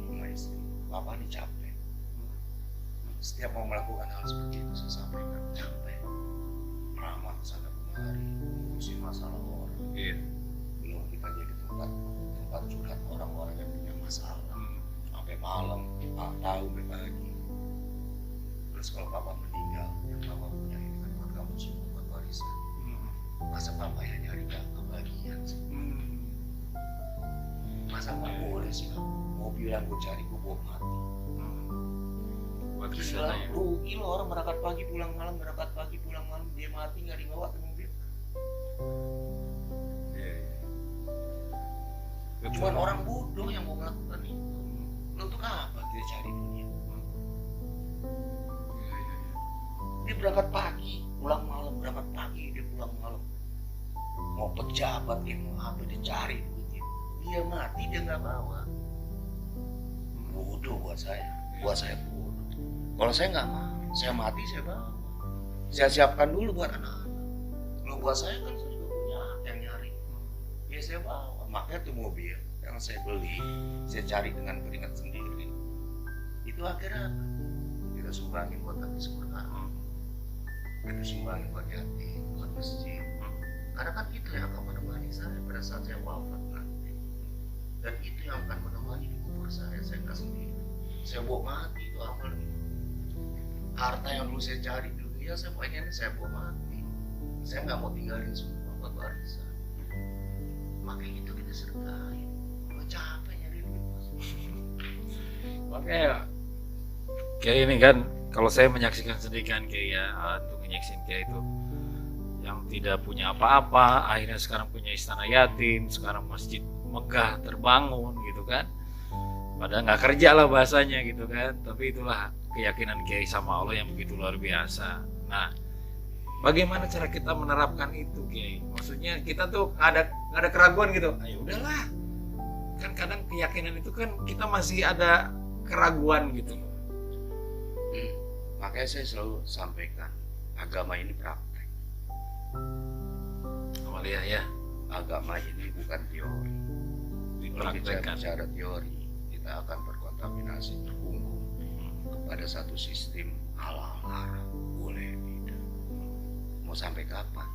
[SPEAKER 1] sama istri, Bapak ini capek. Setiap mau melakukan hal seperti itu saya sampaikan capek. Ramah kesana kemari, ngurusin masalah orang.
[SPEAKER 2] Iya.
[SPEAKER 1] Belum kita jadi tempat curhat orang-orang yang punya masalah. Sampai malam, tahu sampai pagi. Terus kalau Papa meninggal, yang Papa punya ini kan buat kamu semua, buat warisan.
[SPEAKER 3] Masa papa ya nyari kebahagiaan sih? Masa nggak boleh sih Kak? Mobil yang gue cari gue bawa mati.
[SPEAKER 2] Buat
[SPEAKER 3] Gila,
[SPEAKER 2] kesana ya.
[SPEAKER 3] rugi lo orang berangkat pagi pulang malam, berangkat pagi pulang malam, dia mati nggak dibawa ke mobil.
[SPEAKER 2] Iya, iya.
[SPEAKER 3] Cuman orang bodoh yang mau melakukan itu. Lo untuk apa kita cari dunia?
[SPEAKER 2] Iya, iya, iya.
[SPEAKER 3] Dia berangkat pagi, pulang malam, berangkat pagi, dia pulang malam. Mau pejabat, dia mau apa, dia cari duitnya. Dia mati, dia nggak bawa. Bodoh buat saya bodoh. Kalau saya nggak mau, saya mati, saya bawa. Saya siapkan dulu buat anak-anak. Kalau buat saya kan saya juga punya hak yang nyari. Ya saya bawa. Makanya tuh mobil yang saya beli, saya cari dengan keringat sendiri. Itu akhirnya apa? Kita sumbangin buat hati sekolah. Kita sumbangin buat yatim, buat masjid. Karena kan itu yang akan menemani saya pada saat saya wafat nanti. Dan itu yang akan menemani di kubur saya nggak sendiri. Saya bawa mati itu amal itu. Harta yang dulu saya cari di dunia, saya pengen saya bawa mati. Saya nggak mau tinggalin semua buat warisan. Makanya itu kita sedekahin. Gue capek nyari duit Mas.
[SPEAKER 2] Makanya kayak ini kan, kalau saya menyaksikan sendiri kan kayak ya, untuk menyaksikan kayak itu yang tidak punya apa-apa, akhirnya sekarang punya istana yatim, sekarang masjid megah terbangun gitu kan. Padahal nggak kerja lah bahasanya gitu kan, tapi itulah keyakinan Kiai sama Allah yang begitu luar biasa. Nah, bagaimana cara kita menerapkan itu Kiai? Maksudnya kita tuh nggak ada keraguan gitu. Ayo udahlah, kan kadang keyakinan itu kan kita masih ada keraguan gitu.
[SPEAKER 3] Makanya saya selalu sampaikan, agama ini praktek.
[SPEAKER 2] Amalia ya,
[SPEAKER 3] Agama ini bukan teori. Kalau
[SPEAKER 2] dipraktekkan.
[SPEAKER 3] bicara teori, kita akan terkontaminasi, terhubung kepada satu sistem halal haram, boleh tidak. Mau sampai kapan?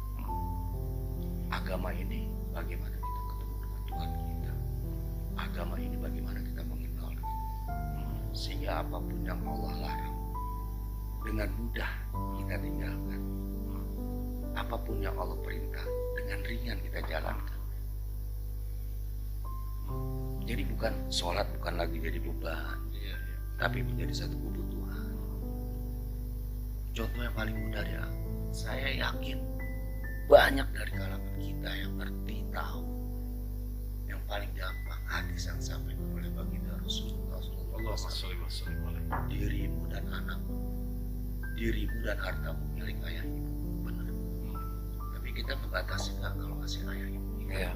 [SPEAKER 3] Agama ini bagaimana kita ketemu dengan Tuhan kita. Agama ini bagaimana kita mengenal Dia. Sehingga apapun yang Allah larang, dengan mudah kita tinggalkan. Apapun yang Allah perintah, dengan ringan kita jalankan. Jadi bukan sholat bukan lagi jadi beban,
[SPEAKER 2] Iya, iya.
[SPEAKER 3] tapi menjadi satu kebutuhan. Contoh yang paling mudah ya, saya yakin banyak dari kalangan kita yang ngerti tahu. Yang paling gampang hadis yang disampaikan oleh baginda Rasulullah SAW. Dirimu dan anakmu, dirimu dan hartamu milik ayah ibu, benar. Tapi kita membatasi nggak kalau ngasih ayah ibu?
[SPEAKER 2] Iya.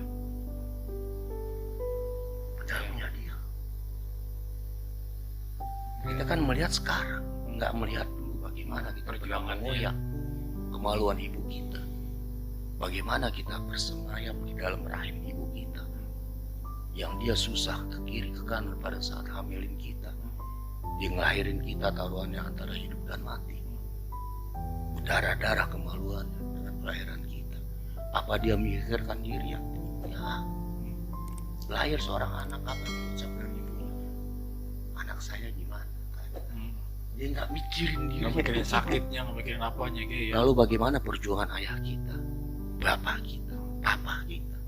[SPEAKER 3] Padahal punya dia. Kita kan melihat sekarang, nggak melihat dulu bagaimana kita
[SPEAKER 2] Perjuangannya.
[SPEAKER 3] mengoyak kemaluan ibu kita. Bagaimana kita bersemayam di dalam rahim ibu kita, yang dia susah ke kiri ke kanan pada saat hamilin kita. Dia ngelahirin kita taruhannya antara hidup dan mati. Berdarah-darah kemaluannya dengan kelahiran kita. Apa dia memikirkan diri yang ya, lahir seorang anak apa yang diucapkan ibunya? Anak saya gimana? Dia nggak mikirin diri.
[SPEAKER 2] Nggak mikirin sakitnya, nggak mikirin apanya Kiai ya.
[SPEAKER 3] Lalu bagaimana perjuangan ayah kita, bapak kita, papa kita?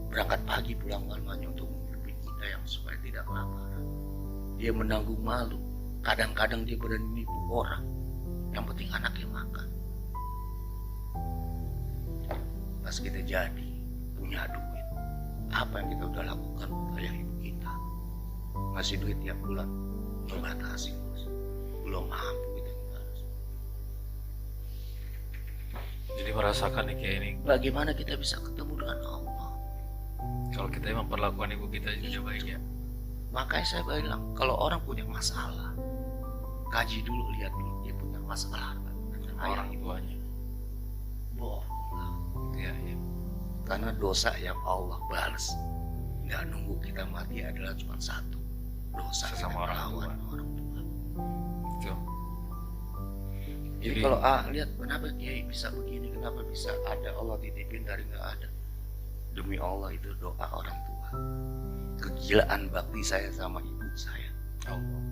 [SPEAKER 3] Berangkat pagi pulang malam hanya untuk menghidupi kita yang supaya tidak kelaparan. Dia menanggung malu. Kadang-kadang dia berani nipu orang. Yang penting anaknya makan. Pas kita jadi punya duit, apa yang kita udah lakukan untuk ayah ibu kita? Ngasih duit tiap bulan, membatasi bos. Belum mampu kita membalas.
[SPEAKER 2] Jadi merasakan nih Kiai ini,
[SPEAKER 3] Bagaimana kita bisa ketemu dengan Allah?
[SPEAKER 2] kalau kita memperlakukan ibu kita juga baik ya.
[SPEAKER 3] Makanya saya bilang, kalau orang punya masalah, kaji dulu, lihat dulu dia punya masalah apa dengan ayah
[SPEAKER 2] Orang
[SPEAKER 3] ibu.
[SPEAKER 2] tuanya.
[SPEAKER 3] Bohong.
[SPEAKER 2] Iya, iya.
[SPEAKER 3] Karena dosa yang Allah balas nggak nunggu kita mati adalah cuma satu, dosa kita
[SPEAKER 2] Sesama orang
[SPEAKER 3] melawan
[SPEAKER 2] tua.
[SPEAKER 3] orang tua.
[SPEAKER 2] Itu.
[SPEAKER 3] Jadi kalau lihat kenapa Kiai bisa begini, kenapa bisa ada Allah titipin dari nggak ada. Demi Allah itu doa orang tua. Kegilaan bakti saya sama ibu saya.
[SPEAKER 2] Allah.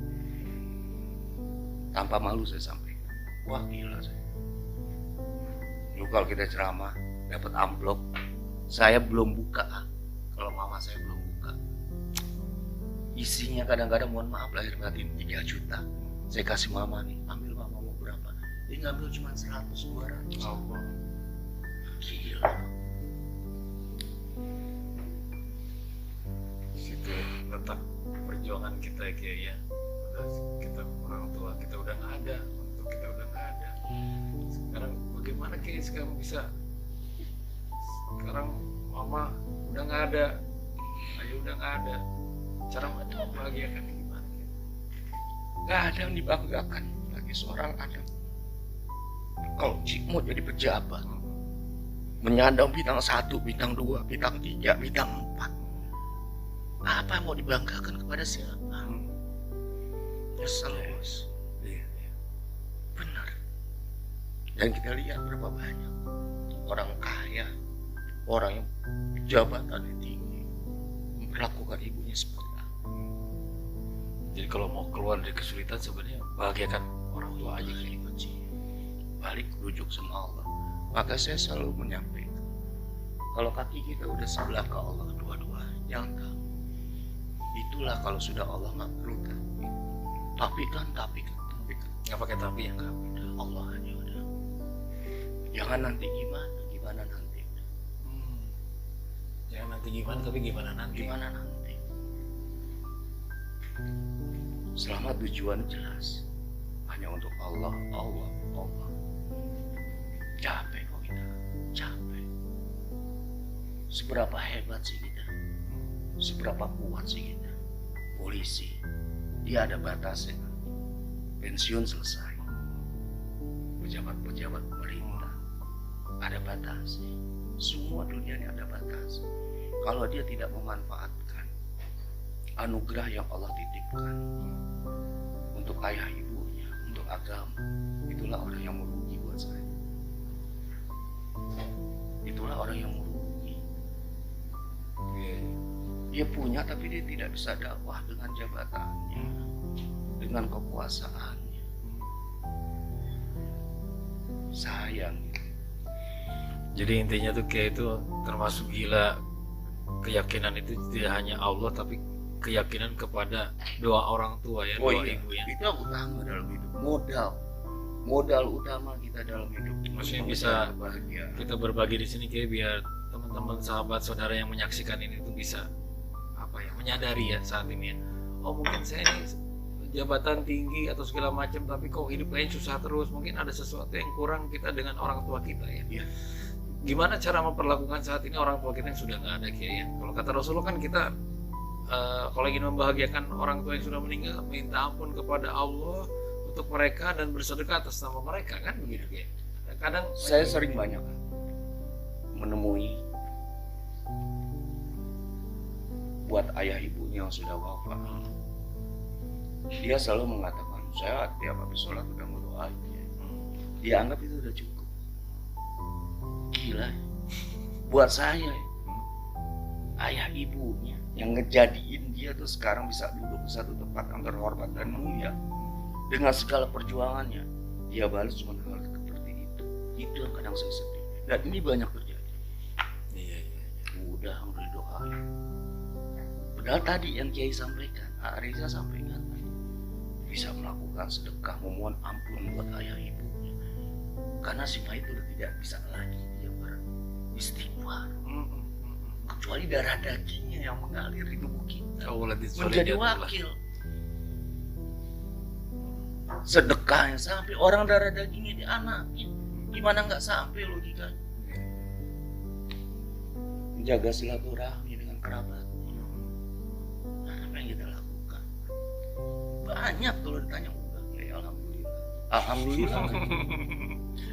[SPEAKER 3] Tanpa malu saya sampaikan. Wah gila saya. Dulu kalau kita ceramah, dapat amplop, saya belum buka. Kalau mama saya belum buka, isinya kadang-kadang mohon maaf lahir batin 3 juta. Saya kasih mama nih, ambil mama mau berapa? Dia ngambil cuma 100, 200.
[SPEAKER 2] Allah.
[SPEAKER 3] Gila.
[SPEAKER 2] Situ letak perjuangan kita ya. Udah kita orang tua kita udah nggak ada, untuk kita udah nggak ada. Sekarang bagaimana kayak sekarang bisa? Sekarang mama udah nggak ada, ayah udah nggak ada. Cara membahagiakan gimana?
[SPEAKER 3] Gak ada yang dibanggakan bagi seorang anak. Kalau Cik mau jadi pejabat, menyandang bintang 1, bintang 2, bintang 3, bintang 4, apa yang mau dibanggakan kepada siapa? Nyesel bos.
[SPEAKER 2] Iya.
[SPEAKER 3] Benar. Dan kita lihat berapa banyak orang kaya, orang yang jabatannya tinggi, memperlakukan ibunya seperti apa.
[SPEAKER 2] Jadi kalau mau keluar dari kesulitan sebenarnya bahagiakan orang tua aja kayak gitu.
[SPEAKER 3] Balik rujuk sama Allah. Maka saya selalu menyampaikan, kalau kaki kita udah sebelah ke Allah kedua-dua, jangan tahu. Itulah kalau sudah Allah nggak perlu tapi kan.
[SPEAKER 2] Nggak pakai tapi ya, nggak.
[SPEAKER 3] Udah Allah aja udah. Jangan nanti gimana nanti.
[SPEAKER 2] Jangan nanti gimana, tapi gimana nanti.
[SPEAKER 3] Gimana nanti. Selama tujuan jelas, hanya untuk Allah. Capek kok kita, capek. Seberapa hebat sih kita? Seberapa kuat sih kita? Polisi, dia ada batasnya. Pensiun selesai. Pejabat pemerintah, ada batasnya. Semua dunia ini ada batas. Kalau dia tidak memanfaatkan anugerah yang Allah titipkan untuk ayah ibunya, untuk agama, itulah orang yang merugi buat saya. Itulah orang yang merugi. Dia punya tapi dia tidak bisa dakwah dengan jabatannya, dengan kekuasaannya. Sayang.
[SPEAKER 2] Jadi intinya tuh kayak itu termasuk gila, keyakinan itu tidak hanya Allah tapi keyakinan kepada doa orang tua ya, doa ibu ya.
[SPEAKER 3] Itu utama dalam hidup, modal utama kita dalam hidup.
[SPEAKER 2] Maksudnya bisa
[SPEAKER 3] bahagia.
[SPEAKER 2] Kita berbagi di sini kayak biar teman-teman sahabat saudara yang menyaksikan ini tuh bisa menyadari ya saat ini ya. Oh mungkin saya ini jabatan tinggi atau segala macam tapi kok hidup kayaknya susah terus, mungkin ada sesuatu yang kurang kita dengan orang tua kita ya.
[SPEAKER 3] Iya.
[SPEAKER 2] Gimana cara memperlakukan saat ini orang tua kita yang sudah nggak ada kayak ya. Kalau kata Rasulullah kan kita kalau ingin membahagiakan orang tua yang sudah meninggal, minta ampun kepada Allah untuk mereka dan bersedekah atas nama mereka, kan begitu ya. Kadang
[SPEAKER 3] saya sering banyak menemui buat ayah ibunya yang sudah wafat. Dia selalu mengatakan, saya tiap habis sholat udah berdoa. Dia anggap itu udah cukup. Gila. Buat saya, ayah ibunya yang ngejadiin dia tuh sekarang bisa duduk di satu tempat yang terhormat dan mulia dengan segala perjuangannya, dia balas cuma hal seperti itu. Itu yang kadang saya sedih. Dan ini banyak terjadi.
[SPEAKER 2] Iya.
[SPEAKER 3] Udah berdoa. Padahal tadi yang Kiai sampaikan, Reza sampaikan, bisa melakukan sedekah, memohon ampun buat ayah ibunya. Karena si mayit udah tidak bisa lagi dia beristighfar. Kecuali darah dagingnya yang mengalir di tubuh kita menjadi wakil. Sedekahnya sampai orang darah dagingnya di anaknya, gimana nggak sampai logikanya? Menjaga silaturahmi dengan kerabat. Nah, apa yang kita lakukan? Banyak kalau ditanya udah, ya alhamdulillah.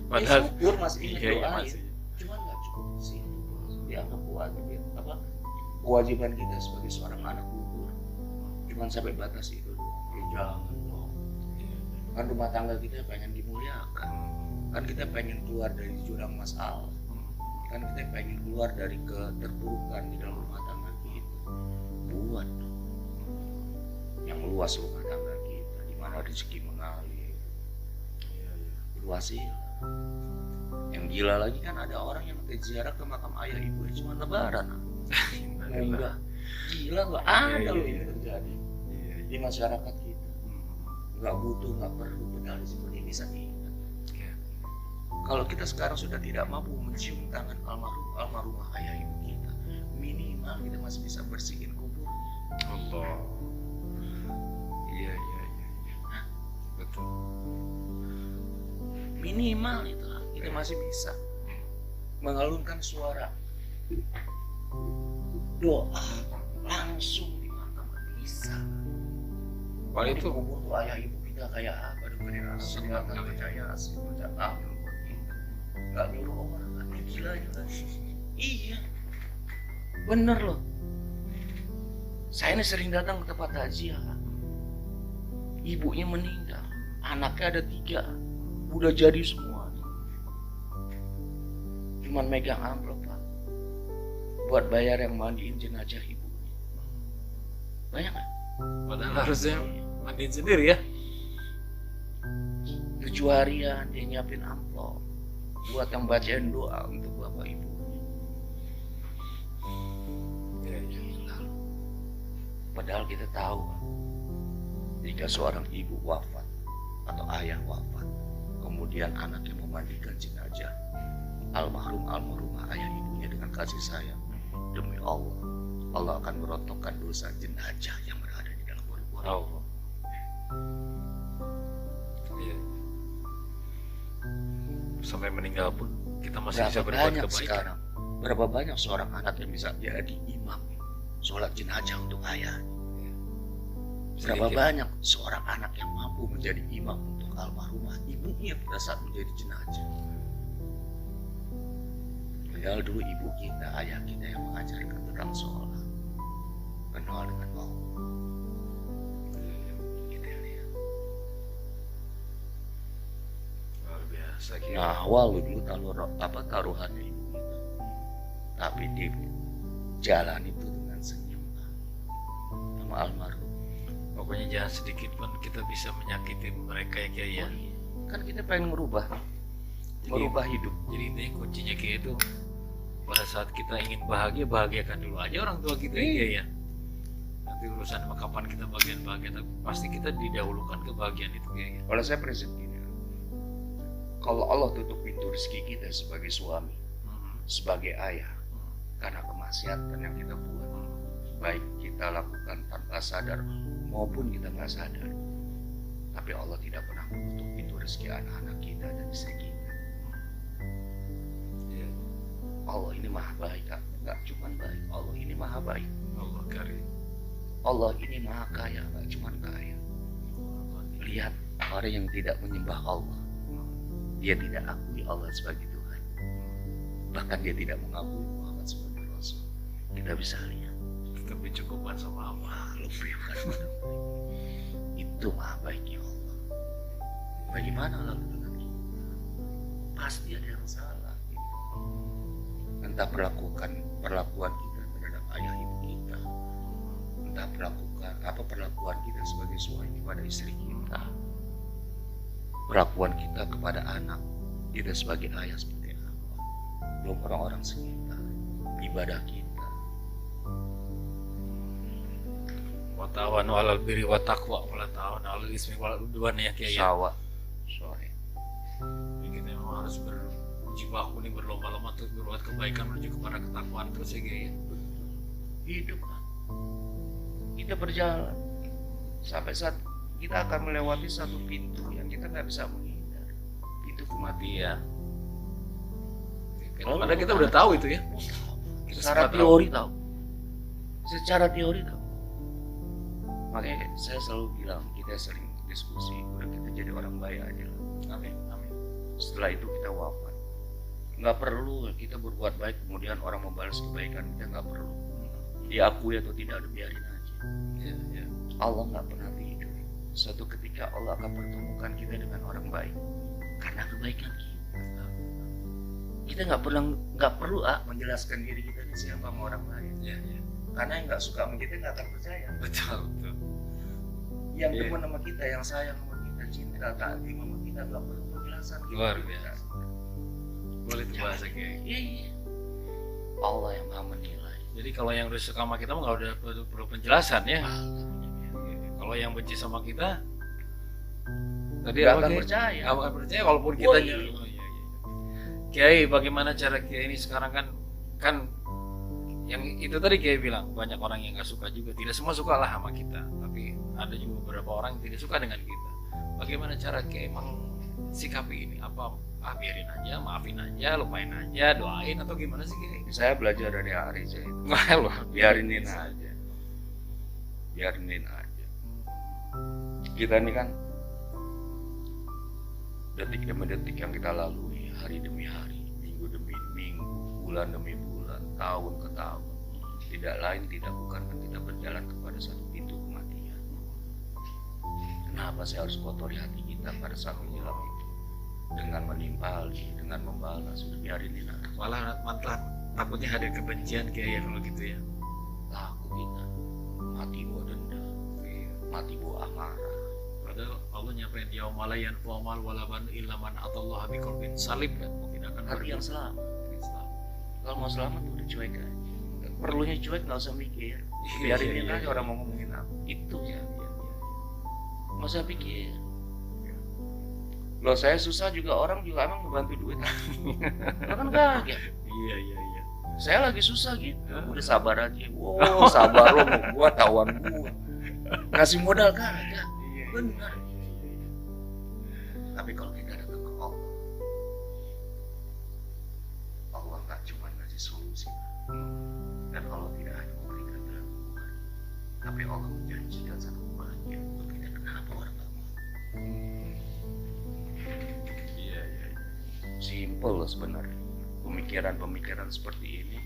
[SPEAKER 2] Padahal
[SPEAKER 3] syukur masih ingat
[SPEAKER 2] iya,
[SPEAKER 3] doa
[SPEAKER 2] masih.
[SPEAKER 3] ya. Cuma nggak cukup sih. Dianggap kewajiban kita sebagai seorang anak gugur. Cuma sampai batas itu doang. Ya jangan dong. Kan rumah tangga kita pengen dimuliakan. Kan kita pengen keluar dari jurang masalah. Kan kita pengen keluar dari keterpurukan di dalam rumah tangga kita. Buat dong yang luas rumah tangga kita, di mana rezeki mengalir. Berwasilah. Yang gila lagi kan ada orang yang ziarah ke makam ayah ibu cuma lebaran. Enggak. Gila nggak ada loh ini terjadi di masyarakat kita. Nggak butuh, nggak perlu pedali seperti ini saja. Kalau kita sekarang sudah tidak mampu mencium tangan almarhumah ayah ibu kita, minimal kita masih bisa bersihin kuburnya.
[SPEAKER 2] Allah. Iya. Betul.
[SPEAKER 3] Minimal itulah kita masih bisa mengalunkan suara doa langsung di makam bisa.
[SPEAKER 2] Paling itu
[SPEAKER 3] kubur tuh ayah ibu kita kayak apa dengerin asal nggak percaya asal percaya nggak nyuruh orang nggak gila juga. Iya bener loh, saya ini sering datang ke tempat haji ya, ibunya meninggal, anaknya ada 3, udah jadi semua, cuman megang amplop Pak buat bayar yang mandiin jenazah ibunya. Banyak nggak?
[SPEAKER 2] padahal harusnya mandiin sendiri ya.
[SPEAKER 3] 7 harian dia nyiapin amplop buat yang bacain doa untuk bapak ibunya. Gila. Padahal kita tahu jika seorang ibu wafat atau ayah wafat, kemudian anaknya memandikan jenazah almarhumah ayah ibunya dengan kasih sayang, demi Allah, Allah akan merontokkan dosa jenazah yang berada di dalam kubur.
[SPEAKER 2] Allah. Iya. Sampai meninggal pun kita masih bisa berbuat
[SPEAKER 3] banyak
[SPEAKER 2] kebaikan.
[SPEAKER 3] sekarang, berapa banyak seorang anak yang bisa jadi imam sholat jenazah untuk ayah. Berapa banyak seorang anak yang mampu menjadi imam untuk almarhumah ibunya pada saat menjadi jenazah. Padahal dulu ibu kita, ayah kita yang mengajarkan tentang sholat, kenal dengan Allah. Gitu ya.
[SPEAKER 2] Luar biasa gitu.
[SPEAKER 3] Nah, walau dulu taruhannya ibu kita, tapi dia jalan itu dengan senyum sama almarhum.
[SPEAKER 2] Pokoknya jangan sedikit pun kita bisa menyakiti mereka ya Kiai ya.
[SPEAKER 3] Kan kita pengen merubah hidup.
[SPEAKER 2] Jadi intinya kuncinya Kiai itu pada saat kita ingin bahagia, bahagiakan dulu aja orang tua kita ya Kiai ya. Nanti urusan kapan kita bahagia, tapi pasti kita didahulukan kebahagiaan itu Kiai ya.
[SPEAKER 3] Kalau saya prinsip gini, kalau Allah tutup pintu rezeki kita sebagai suami, sebagai ayah, karena kemaksiatan yang kita buat, baik kita lakukan tanpa sadar maupun kita nggak sadar, tapi Allah tidak pernah menutup pintu rezeki anak-anak kita dan istri kita. Allah ini maha baik, nggak cuma baik, Allah ini maha baik.
[SPEAKER 2] Allah karim.
[SPEAKER 3] Allah ini maha kaya, nggak cuma kaya. Lihat orang yang tidak menyembah Allah, dia tidak akui Allah sebagai Tuhan, bahkan dia tidak mengakui Muhammad sebagai Rasul. Kita bisa lihat
[SPEAKER 2] Lebih cukupan sama Allah.
[SPEAKER 3] lebih kan. Itu maha baiknya Allah. Bagaimana lalu dengan kita? Pasti ada yang salah. Entah perlakuan kita terhadap ayah ibu kita, entah perlakuan kita sebagai suami kepada istri kita, perlakuan kita kepada anak kita sebagai ayah seperti apa, belum orang-orang sekitar, ibadah kita.
[SPEAKER 2] Wa ta'awanu 'alal birri wa taqwa wa la ta'awanu 'alal ismi wal 'udwan ya Kiai ya.
[SPEAKER 3] Sawah sore.
[SPEAKER 2] Jadi kita memang harus berjibaku nih berlomba-lomba untuk berbuat kebaikan menuju kepada ketakwaan terus ya Kiai ya.
[SPEAKER 3] Hidup kan, kita berjalan sampai saat kita akan melewati satu pintu yang kita nggak bisa menghindar, pintu kematian.
[SPEAKER 2] Padahal kita udah tahu itu ya.
[SPEAKER 3] Secara teori tahu. Secara teori tahu. Makanya saya selalu bilang, kita sering diskusi, udah kita jadi orang baik aja lah.
[SPEAKER 2] Amin.
[SPEAKER 3] Setelah itu kita wafat. Nggak perlu kita berbuat baik kemudian orang membalas kebaikan kita, nggak perlu. Diakui atau tidak, biarin aja.
[SPEAKER 2] Ya.
[SPEAKER 3] Allah nggak pernah tidur. Suatu ketika Allah akan pertemukan kita dengan orang baik karena kebaikan kita. Kita nggak perlu menjelaskan diri kita ini siapa sama orang lain.
[SPEAKER 2] Ya.
[SPEAKER 3] Karena yang nggak suka sama kita nggak akan percaya.
[SPEAKER 2] Betul.
[SPEAKER 3] Yang demen sama kita, yang sayang sama kita, cinta, taati sama kita, nggak perlu penjelasan.
[SPEAKER 2] Luar biasa. Boleh itu bahasa Kiai.
[SPEAKER 3] Iya. Allah yang maha menilai.
[SPEAKER 2] Jadi kalau yang udah suka sama kita mah nggak udah perlu penjelasan ya. Kalau yang benci sama kita tadi
[SPEAKER 3] Nggak
[SPEAKER 2] apa,
[SPEAKER 3] akan
[SPEAKER 2] Kiai?
[SPEAKER 3] percaya.
[SPEAKER 2] Nggak akan percaya walaupun kita
[SPEAKER 3] iya.
[SPEAKER 2] Oh, iya. Kiai, bagaimana cara Kiai ini sekarang kan yang itu tadi Kiai bilang banyak orang yang nggak suka juga, tidak semua suka lah sama kita, tapi ada juga beberapa orang yang tidak suka dengan kita. Bagaimana cara Kiai sikapi ini? Apa biarin aja, maafin aja, lupain aja, doain atau gimana sih Kiai?
[SPEAKER 3] Saya belajar dari Ari saya. Biarinin aja. Biarinin aja. Kita ini kan detik demi detik yang kita lalui, hari demi hari, minggu demi minggu, bulan demi bulan, tahun ke tahun. Tidak lain tidak bukan kan kita berjalan kepada satu pintu kematian. Kenapa saya harus kotori hati kita pada saat menjelang itu? Dengan menimpali, dengan membalas, sudah biarinin aja.
[SPEAKER 2] Malah mantan takutnya hadir kebencian Kiai ya kalau gitu ya.
[SPEAKER 3] Takut kita mati bawa dendam, mati bawa amarah.
[SPEAKER 2] Padahal Allah nyampein yaumalayan fu'amal walaban ilaman atallaha biqalbin salim kan, mungkin akan
[SPEAKER 3] Hati yang
[SPEAKER 2] berdoa.
[SPEAKER 3] selamat.
[SPEAKER 2] Islam.
[SPEAKER 3] Kalau mau selamat udah cuek aja. Perlunya cuek nggak usah mikir. Biarinin
[SPEAKER 2] Iya,
[SPEAKER 3] aja
[SPEAKER 2] iya.
[SPEAKER 3] orang mau ngomongin apa. Itu ya. Nggak usah pikir. Loh saya susah juga orang juga emang ngebantu duit. Lo kan kaget.
[SPEAKER 2] Iya.
[SPEAKER 3] Saya lagi susah gitu. Udah sabar aja. Wow sabar lo mau gua tawan gua. Ngasih modal kagak. Benar. Tapi kalau kita datang ke Allah, Allah nggak cuma ngasih solusi, dan Allah tidak hanya memberikan gangguan, tapi Allah menjanjikan satu kebahagiaan untuk kita. Kenapa orang nggak mau?
[SPEAKER 2] Iya.
[SPEAKER 3] Simple loh sebenarnya. Pemikiran-pemikiran seperti ini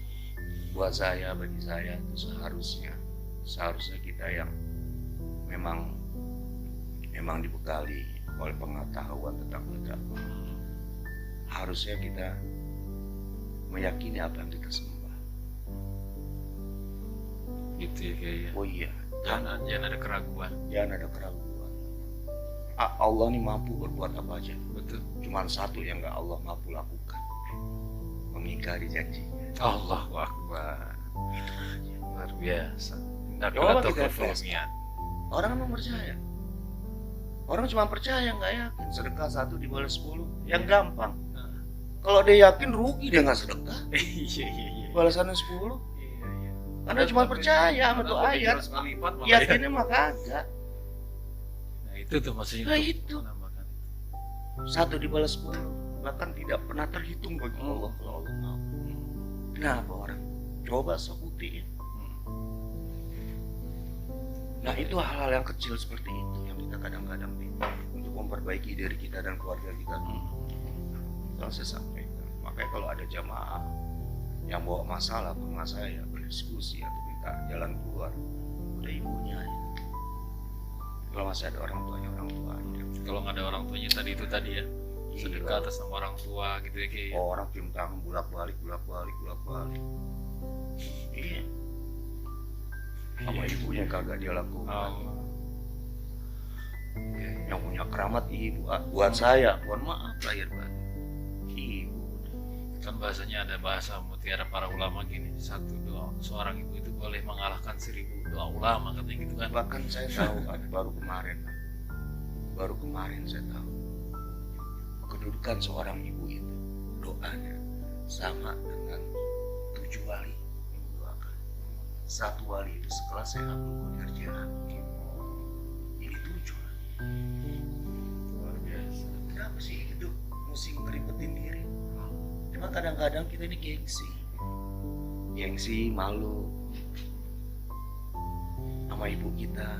[SPEAKER 3] buat saya, bagi saya itu seharusnya kita yang memang dibekali oleh pengetahuan tentang agama. Harusnya kita meyakini apa yang kita sembah.
[SPEAKER 2] Gitu ya Kiai ya.
[SPEAKER 3] Oh iya,
[SPEAKER 2] Jangan ada keraguan.
[SPEAKER 3] jangan ada keraguan. Allah ini mampu berbuat apa aja.
[SPEAKER 2] Betul.
[SPEAKER 3] Cuman satu yang nggak Allah mampu lakukan, mengingkari janjinya.
[SPEAKER 2] Allahu Akbar. Luar biasa.
[SPEAKER 3] Coba
[SPEAKER 2] Nakal
[SPEAKER 3] kita
[SPEAKER 2] atau
[SPEAKER 3] tes. Orang emang percaya. Orang cuma percaya nggak yakin. Sedekah 1 dibalas 10, yang gampang. Kalau dia yakin rugi dia nggak sedekah.
[SPEAKER 2] Iya.
[SPEAKER 3] Balasannya 10.
[SPEAKER 2] Iya.
[SPEAKER 3] Karena cuma percaya sama tuh ayat. Yakinnya mah kagak.
[SPEAKER 2] Nah itu tuh maksudnya.
[SPEAKER 3] Nah, itu.
[SPEAKER 2] Menambahkan.
[SPEAKER 3] 1 dibalas 10. Bahkan tidak pernah terhitung bagi Allah kalau Allah mau. Kenapa orang? Coba sok buktiin. Nah itu hal-hal yang kecil seperti itu yang kita kadang-kadang bingung untuk memperbaiki diri kita dan keluarga kita. Yang saya sampaikan. Makanya kalau ada jamaah yang bawa masalah ke rumah saya berdiskusi atau minta jalan keluar, udah ibunya aja. Kalau masih ada orang tuanya.
[SPEAKER 2] Kalau nggak ada orang tuanya tadi ya. Sedekah atas nama orang tua gitu ya Kiai.
[SPEAKER 3] Oh, orang cium tangan bolak-balik. Iya. Sama ibunya kagak dia lakukan. Yang punya keramat ibu. Buat saya, mohon maaf lahir batin. Ibu.
[SPEAKER 2] Kan bahasanya ada bahasa mutiara para ulama gini, satu doa seorang ibu itu boleh mengalahkan 1000 doa ulama katanya gitu kan.
[SPEAKER 3] Bahkan saya tahu baru kemarin saya tahu kedudukan seorang ibu itu doanya sama dengan 7 wali yang mendoakan. 1 wali itu sekelas saya Abdul Qadir Jailani. Ini 7.
[SPEAKER 2] Luar biasa.
[SPEAKER 3] Kenapa sih hidup mesti ngeribetin diri? Cuma kadang-kadang kita ini gengsi, malu sama ibu kita,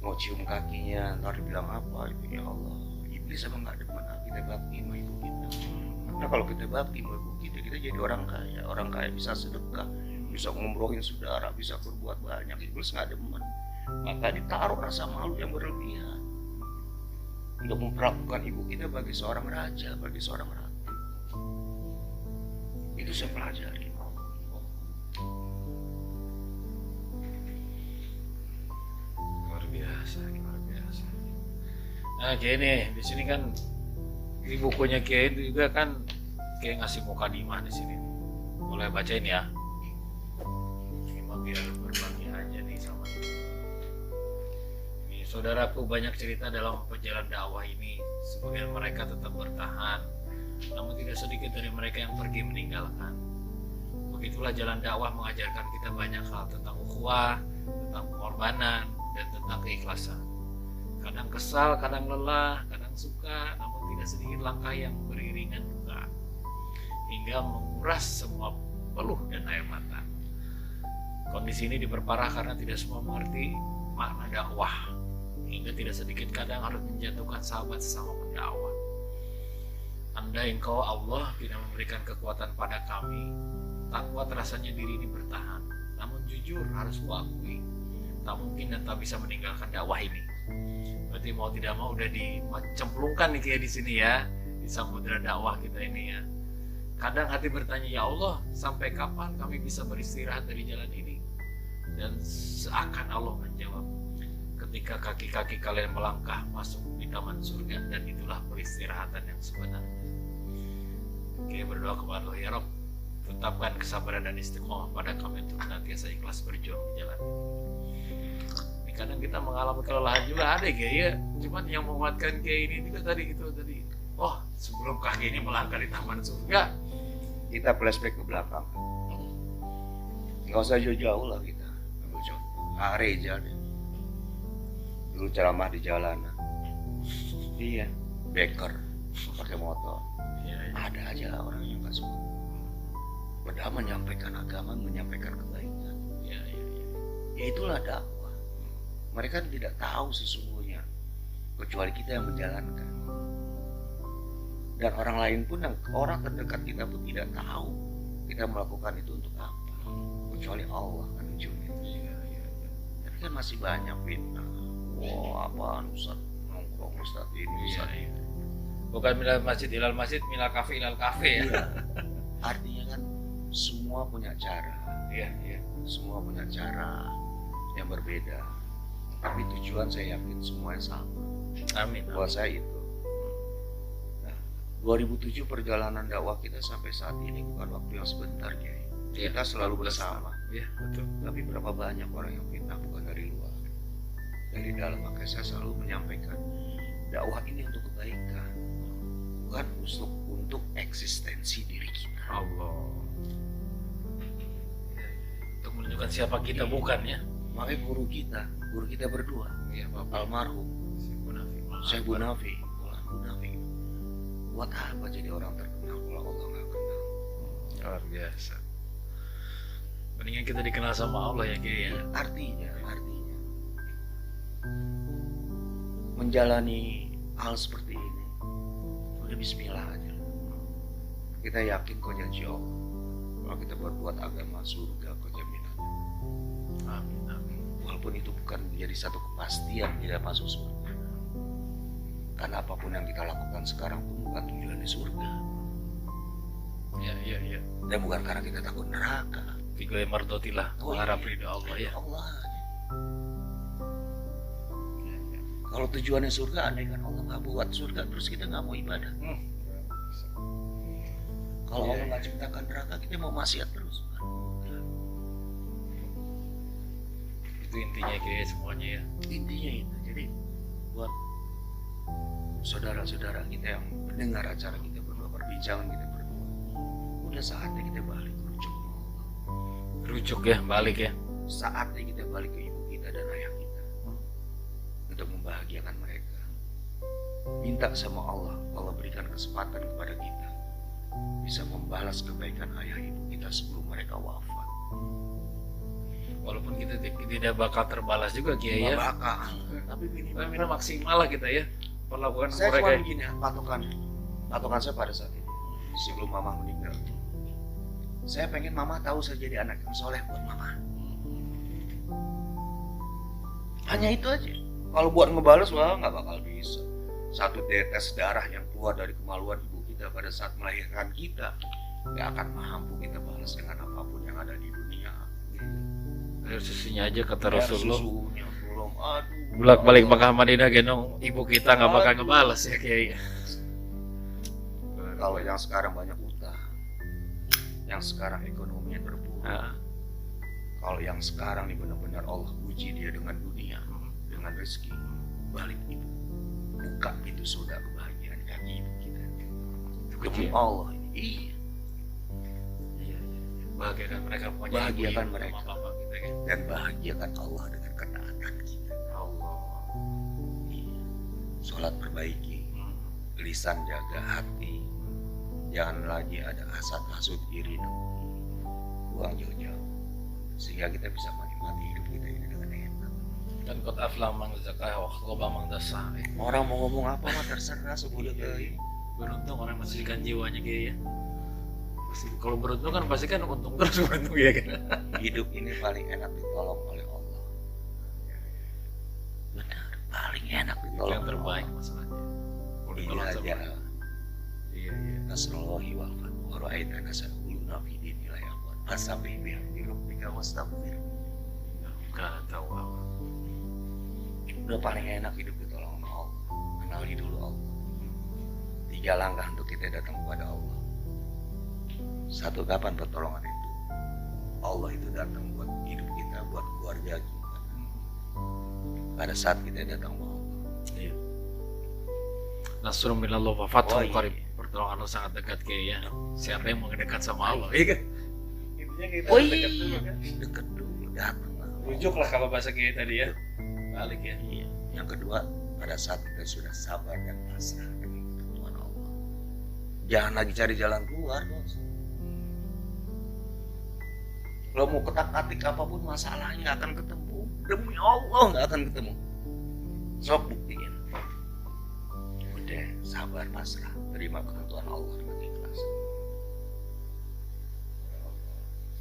[SPEAKER 3] mau cium kakinya, ntar dibilang apa? Ibu ya Allah, iblis emang nggak demen kita bakti sama ibu kita. Karena kalau kita bakti sama ibu kita jadi orang kaya bisa sedekah, bisa ngumrohin saudara, bisa berbuat banyak. Iblis nggak demen, maka ditaruh rasa malu yang berlebihan untuk memperlakukan ibu kita bagi seorang raja, bagi seorang ratu. Itu saya pelajari.
[SPEAKER 2] Luar biasa. Nah Kiai nih, di sini kan di bukunya Kiai itu juga kan kayak ngasih mukadimah di sini. Boleh bacain ya? Ini mah biar berbagi aja nih sama ini. Saudaraku, banyak cerita dalam perjalanan dakwah ini. Sebagian mereka tetap bertahan, namun tidak sedikit dari mereka yang pergi meninggalkan. Begitulah jalan dakwah mengajarkan kita banyak hal tentang ukhuwah, tentang pengorbanan, dan tentang keikhlasan. Kadang kesal, kadang lelah, kadang suka, namun tidak sedikit langkah yang beriringan duka, hingga menguras semua peluh dan air mata. Kondisi ini diperparah karena tidak semua mengerti makna dakwah, hingga tidak sedikit kadang harus menjatuhkan sahabat sesama pendakwah. Andai engkau Allah tidak memberikan kekuatan pada kami, tak kuat rasanya diri ini bertahan. Namun jujur harus kuakui, tak mungkin dan tak bisa meninggalkan dakwah ini. Berarti mau tidak mau udah dicemplungkan nih kayak di sini ya, di samudera dakwah kita ini ya. Kadang hati bertanya, ya Allah, sampai kapan kami bisa beristirahat dari jalan ini? Dan seakan Allah menjawab, ketika kaki-kaki kalian melangkah masuk di taman surga, dan itulah peristirahatan yang sebenarnya. Oke, berdoa kepada Allah, ya Rabb, tetapkan kesabaran dan istiqomah pada kami untuk senantiasa ikhlas berjuang di jalan. Kadang kita mengalami kelelahan juga ada ya, cuman yang menguatkan kayak ini juga tadi. Oh, sebelum kaki ini melangkah di taman surga,
[SPEAKER 1] Kita flashback ke belakang. Nggak usah jauh-jauh lah kita. Ambil contoh. Reja deh. Dulu ceramah di jalanan. Iya. Baker pakai motor. Ada aja orang yang nggak suka. Padahal menyampaikan agama, menyampaikan kebaikan. Ya itulah dakwah. Mereka tidak tahu sesungguhnya, kecuali kita yang menjalankan. Dan orang lain pun, orang terdekat kita pun tidak tahu kita melakukan itu untuk apa, kecuali Allah kan ujungnya. Tapi kan masih banyak fitnah. Wah, apaan Ustaz nongkrong, Ustaz ini, Ustaz ini.
[SPEAKER 2] Bukan minal masjid ilal masjid, minal kafe ilal kafe ya.
[SPEAKER 1] Iya. Artinya kan semua punya cara.
[SPEAKER 2] Iya.
[SPEAKER 1] Semua punya cara yang berbeda. Tapi tujuan saya yakin semuanya sama.
[SPEAKER 2] Amin.
[SPEAKER 1] Buat saya itu. Nah, 2007 perjalanan dakwah kita sampai saat ini bukan waktu yang sebentar, Kiai. Kita selalu bersama.
[SPEAKER 2] Iya, betul.
[SPEAKER 1] Tapi berapa banyak orang yang fitnah bukan dari luar, dari dalam. Makanya saya selalu menyampaikan dakwah ini untuk kebaikan, bukan untuk eksistensi diri kita.
[SPEAKER 2] Allah. Untuk menunjukkan siapa kita, bukan ya.
[SPEAKER 1] Makanya guru kita berdua,
[SPEAKER 2] Iya, Bapak.
[SPEAKER 1] almarhum Syekh Bunafi, buat apa jadi orang terkenal kalau Allah nggak kenal?
[SPEAKER 2] Luar biasa. Mendingan kita dikenal sama Allah ya, Kiai ya.
[SPEAKER 1] Artinya menjalani hal seperti ini udah bismillah aja. Kita yakin kok janji Allah, kalau kita berbuat agama surga kok jaminannya.
[SPEAKER 2] Amin.
[SPEAKER 1] Walaupun itu bukan menjadi satu kepastian tidak masuk surga, karena apapun yang kita lakukan sekarang pun bukan tujuannya surga.
[SPEAKER 2] Iya.
[SPEAKER 1] Dan bukan karena kita takut neraka.
[SPEAKER 2] Tiga mardotilah, mengharap ridho Allah ya.
[SPEAKER 1] Allah. Kalau tujuannya surga, andai kan Allah nggak buat surga, terus kita nggak mau ibadah. Kalau Allah nggak ciptakan neraka, kita mau maksiat terus.
[SPEAKER 2] Itu intinya Kiai semuanya ya.
[SPEAKER 1] Intinya itu. Jadi buat saudara-saudara kita yang mendengar acara kita berdua, perbincangan kita berdua, udah saatnya kita balik
[SPEAKER 2] Rujuk ya, balik ya.
[SPEAKER 1] saatnya kita balik ke ibu kita dan ayah kita untuk membahagiakan mereka. Minta sama Allah berikan kesempatan kepada kita bisa membalas kebaikan ayah ibu kita sebelum mereka wafat.
[SPEAKER 2] Walaupun kita tidak bakal terbalas juga Kiai ya.
[SPEAKER 1] Bakal, tapi
[SPEAKER 2] Minimal maksimal lah kita ya perlakukan
[SPEAKER 1] saya
[SPEAKER 2] mereka.
[SPEAKER 1] cuma begini, patokan saya pada saat ini sebelum mama meninggal, saya pengen mama tahu saya jadi anak yang soleh buat mama. Hanya itu aja. Kalau buat ngebales, wah nggak bakal bisa. Satu tetes darah yang keluar dari kemaluan ibu kita pada saat melahirkan kita nggak akan mampu kita balas dengan apapun yang ada di dunia.
[SPEAKER 2] Air susunya aja kata
[SPEAKER 1] Air
[SPEAKER 2] Rasulullah.
[SPEAKER 1] susunya belum, aduh.
[SPEAKER 2] Bolak balik Mekah Madinah gendong ibu kita nggak bakal ngebales ya Kiai.
[SPEAKER 1] Kalau yang sekarang banyak utang, Yang sekarang ekonominya terpuruk.
[SPEAKER 2] Ah.
[SPEAKER 1] Kalau yang sekarang nih benar-benar Allah uji dia dengan dunia, dengan rezeki, balik ibu, buka pintu surga kebahagiaan kaki ibu kita. Demi Allah ini. Iya.
[SPEAKER 2] Iya. Bahagiakan mereka pokoknya.
[SPEAKER 1] Bahagiakan
[SPEAKER 2] ibu,
[SPEAKER 1] mereka.
[SPEAKER 2] bapak kita kan.
[SPEAKER 1] Dan bahagiakan Allah dengan ketaatan kita.
[SPEAKER 2] Allah.
[SPEAKER 1] Iya. Sholat perbaiki, lisan jaga hati, jangan lagi ada hasad, hasud, iri, dengki, buang jauh-jauh, sehingga kita bisa menikmati hidup kita ini dengan enak.
[SPEAKER 2] Dan qad aflaha man zakkaha wa khaba man dassaha.
[SPEAKER 1] Orang mau ngomong apa mah terserah, sudah ke
[SPEAKER 2] Beruntung orang mensucikan jiwanya kayak ya. Kalau beruntung kan pasti kan untung terus beruntung ya kan.
[SPEAKER 1] hidup ini paling enak ditolong oleh Allah. Benar, paling enak ditolong
[SPEAKER 2] Yang
[SPEAKER 1] oleh
[SPEAKER 2] terbaik
[SPEAKER 1] Allah.
[SPEAKER 2] masalahnya. Kalau
[SPEAKER 1] Iya
[SPEAKER 2] ditolong
[SPEAKER 1] aja.
[SPEAKER 2] terbaik. Iya.
[SPEAKER 1] Nasrullahi wal fath wa ra'aita nasan quluna fi dinillah ya Allah. Fasabbih bihamdi rabbika wastaghfir.
[SPEAKER 2] Karena tahu apa.
[SPEAKER 1] Udah paling enak hidup ditolong sama Allah. Kenali dulu Allah. 3 langkah untuk kita datang kepada Allah. 1, kapan pertolongan itu? Allah itu datang buat hidup kita, buat keluarga kita. Pada saat kita datang ke Allah.
[SPEAKER 2] Iya. Nasrun minallah wa fathun
[SPEAKER 1] Oh, iya.
[SPEAKER 2] qarib. Pertolongan Allah sangat dekat kayak ya. Siapa yang mau dekat sama Allah? Iya kan? Intinya kita
[SPEAKER 1] Oh
[SPEAKER 2] dekat dulu
[SPEAKER 1] iya,
[SPEAKER 2] kan.
[SPEAKER 1] deket dulu datang.
[SPEAKER 2] Rujuk lah kalau bahasa kayak tadi ya. Balik ya.
[SPEAKER 1] Iya. Yang kedua, pada saat kita sudah sabar dan pasrah dengan ketentuan Allah. Jangan lagi cari jalan keluar, bos. Kalau mau ketak-katik apapun masalahnya nggak akan ketemu. Demi Allah nggak akan ketemu. Sok buktiin. Udah sabar pasrah, terima ketentuan Allah dengan ikhlas.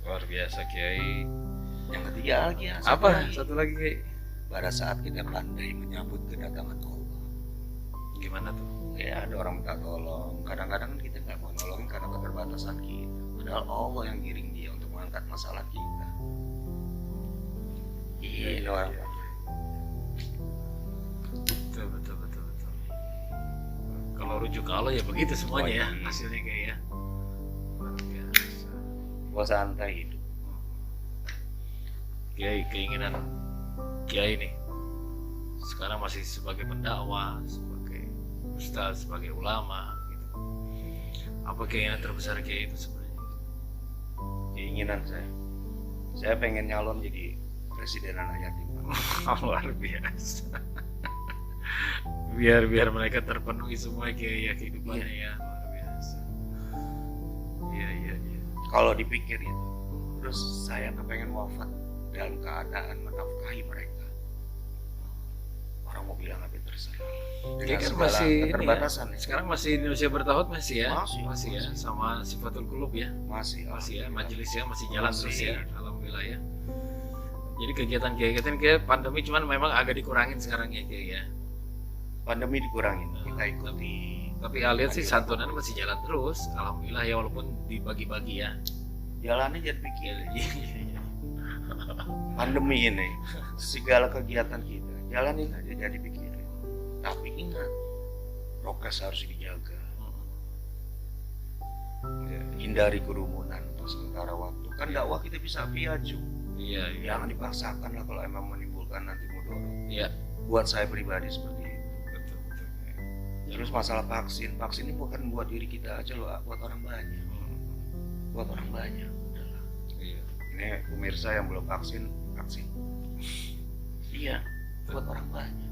[SPEAKER 2] Luar biasa Kiai.
[SPEAKER 1] Yang ketiga lagi ya.
[SPEAKER 2] Apa? Satu lagi Kiai.
[SPEAKER 1] Pada saat kita pandai menyambut kedatangan Allah.
[SPEAKER 2] Gimana tuh?
[SPEAKER 1] Ya ada orang minta tolong. Kadang-kadang kita nggak mau nolongin karena keterbatasan kita. Padahal Allah yang giring dia untuk mengangkat masalah kita. Iya, orang.
[SPEAKER 2] Betul. Kalau rujuk ke Allah ya begitu semuanya ya.
[SPEAKER 1] Oh, iya.
[SPEAKER 2] Hasilnya kayak ya. Luar biasa.
[SPEAKER 1] Gua santai hidup.
[SPEAKER 2] Kiai, keinginan Kiai nih sekarang masih sebagai pendakwah, sebagai ustaz, sebagai ulama gitu. Apa keinginan terbesar Kiai itu sebenarnya?
[SPEAKER 1] Keinginan saya pengen nyalon jadi presiden anak yatim.
[SPEAKER 2] Luar biasa. biar mereka terpenuhi semua Kiai ya kehidupannya ya. Luar biasa. Iya.
[SPEAKER 1] Kalau dipikir itu, terus saya kepengen wafat dalam keadaan menafkahi mereka. Orang mau bilang apa terserah.
[SPEAKER 2] Kiai kan
[SPEAKER 1] segala
[SPEAKER 2] masih ini ya,
[SPEAKER 1] keterbatasan ya.
[SPEAKER 2] sekarang masih Indonesia bertahun masih ya,
[SPEAKER 1] Masih
[SPEAKER 2] ya, sama Sifatul Qulub ya.
[SPEAKER 1] Masih
[SPEAKER 2] Ya,
[SPEAKER 1] alhamdulillah.
[SPEAKER 2] majelis ya masih jalan
[SPEAKER 1] Masih.
[SPEAKER 2] terus ya, alhamdulillah ya. Jadi kegiatan kayak pandemi cuman memang agak dikurangin sekarang ya Kiai ya.
[SPEAKER 1] Pandemi dikurangin, kita ikuti.
[SPEAKER 2] Tapi lihat sih santunan masih jalan terus, alhamdulillah ya walaupun dibagi-bagi ya.
[SPEAKER 1] Jalannya jangan pikir.
[SPEAKER 2] Iya.
[SPEAKER 1] Pandemi ini segala kegiatan kita jalanin aja, jadi pikirin. Tapi ingat, prokes harus dijaga. Hindari kerumunan untuk sementara waktu. Kan dakwah kita bisa via Zoom.
[SPEAKER 2] Iya.
[SPEAKER 1] Jangan dipaksakan lah kalau emang menimbulkan nanti mudarat.
[SPEAKER 2] Iya.
[SPEAKER 1] Buat saya pribadi seperti itu.
[SPEAKER 2] Betul.
[SPEAKER 1] Terus masalah vaksin ini bukan buat diri kita aja loh, buat orang banyak. Buat orang banyak. Udahlah.
[SPEAKER 2] Iya.
[SPEAKER 1] Ini pemirsa yang belum vaksin. Iya, buat orang banyak.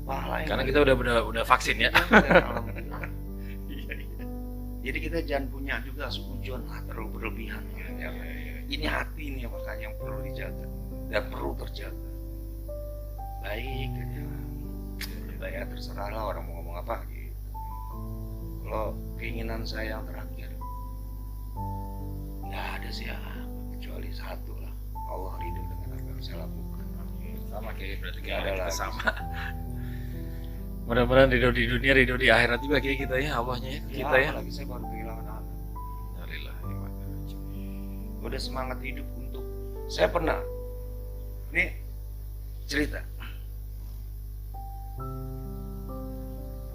[SPEAKER 1] Pahala yang
[SPEAKER 2] Karena kita udah vaksin ya.
[SPEAKER 1] Alhamdulillah.
[SPEAKER 2] Iya.
[SPEAKER 1] Jadi kita jangan punya juga suudzon terlalu berlebihan. Ya. Ini hati nih makanya yang perlu dijaga dan perlu terjaga. Baik aja. Ya terserah lah orang mau ngomong apa gitu. Kalau keinginan saya yang terakhir nggak ada sih ya, kecuali satu lah, Allah ridho dengan apa yang saya lakukan.
[SPEAKER 2] Sama kayak berarti
[SPEAKER 1] Nggak
[SPEAKER 2] kayak
[SPEAKER 1] ada
[SPEAKER 2] kita
[SPEAKER 1] lagi.
[SPEAKER 2] sama. Mudah-mudahan ridho di dunia, ridho di akhirat juga kayak kita ya, Allahnya ya, kita ya.
[SPEAKER 1] Apalagi saya baru kehilangan anak.
[SPEAKER 2] Alhamdulillah.
[SPEAKER 1] Udah semangat hidup untuk saya pernah ini cerita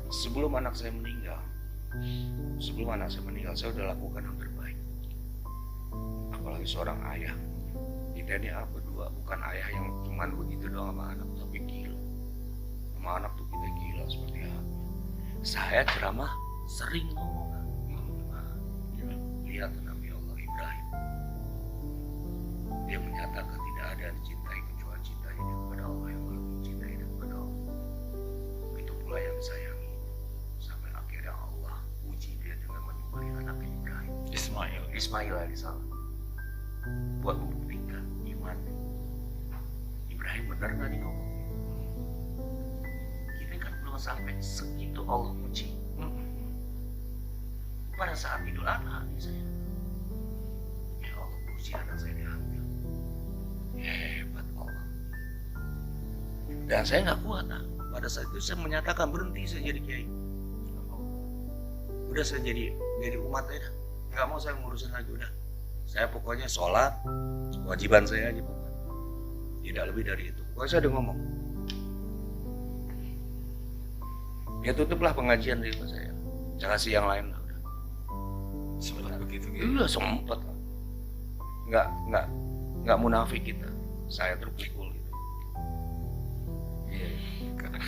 [SPEAKER 1] sebelum anak saya meninggal saya udah lakukan yang terbaik sebagai seorang ayah, kita ini berdua bukan ayah yang cuman begitu doang sama anak, tapi gila sama anak tuh kita gila seperti apa. Saya ceramah sering ngomong, lihat Nabi Allah Ibrahim, dia menyatakan tidak ada yang dicintai kecuali cintanya kepada Allah yang maha mencintai dan kepada Allah. Begitu pula yang disayangi, sampai akhirnya Allah uji dia dengan menyembelih anak Ibrahim, Ismail alaihissalam, buat membuktikan iman Ibrahim benar nggak nih ngomong. Ini kan belum sampai segitu Allah uji. Pada saat Idul Adha nih saya, ya Allah uji anak saya diambil. Hebat Allah. Dan saya nggak kuat. Nah. Pada saat itu saya menyatakan berhenti saya jadi kiai. Udah saya jadi umat aja. Nggak mau saya ngurusin lagi udah. Saya pokoknya sholat, kewajiban saya aja pokoknya. Tidak lebih dari itu. Pokoknya saya udah ngomong. Ya tutuplah pengajian di rumah saya. Jangan kasih yang lain lah udah.
[SPEAKER 4] Sempat begitu gitu.
[SPEAKER 1] Iya sempat. Nggak munafik kita. Saya terpukul gitu.
[SPEAKER 4] Iya. Kadang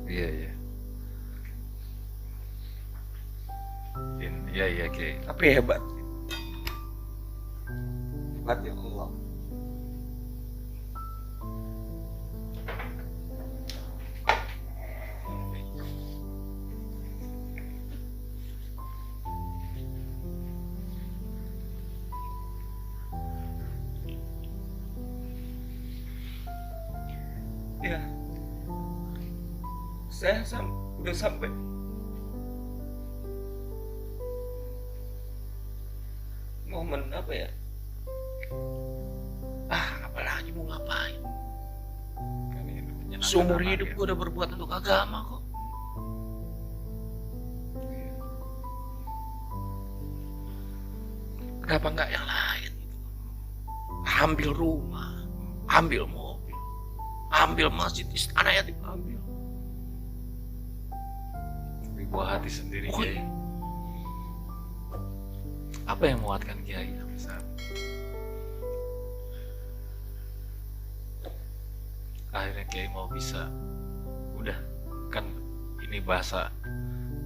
[SPEAKER 4] iya. Iya Kiai.
[SPEAKER 1] Tapi hebat. Hebat ya Allah. Ya, saya udah sampai momen apa ya? Apalagi mau ngapain?
[SPEAKER 4] Kan ini menyenangkan
[SPEAKER 1] Seumur
[SPEAKER 4] anak
[SPEAKER 1] hidup
[SPEAKER 4] ya.
[SPEAKER 1] gue udah berbuat untuk agama kok.
[SPEAKER 4] Iya.
[SPEAKER 1] Kenapa nggak yang lain? Ambil rumah, ambil mobil, ambil masjid, istana yatim ambil.
[SPEAKER 4] Tapi buah hati sendiri
[SPEAKER 1] Oh.
[SPEAKER 4] Kiai. Apa yang menguatkan Kiai sampai saat akhirnya Kiai mau bisa, udah kan ini bahasa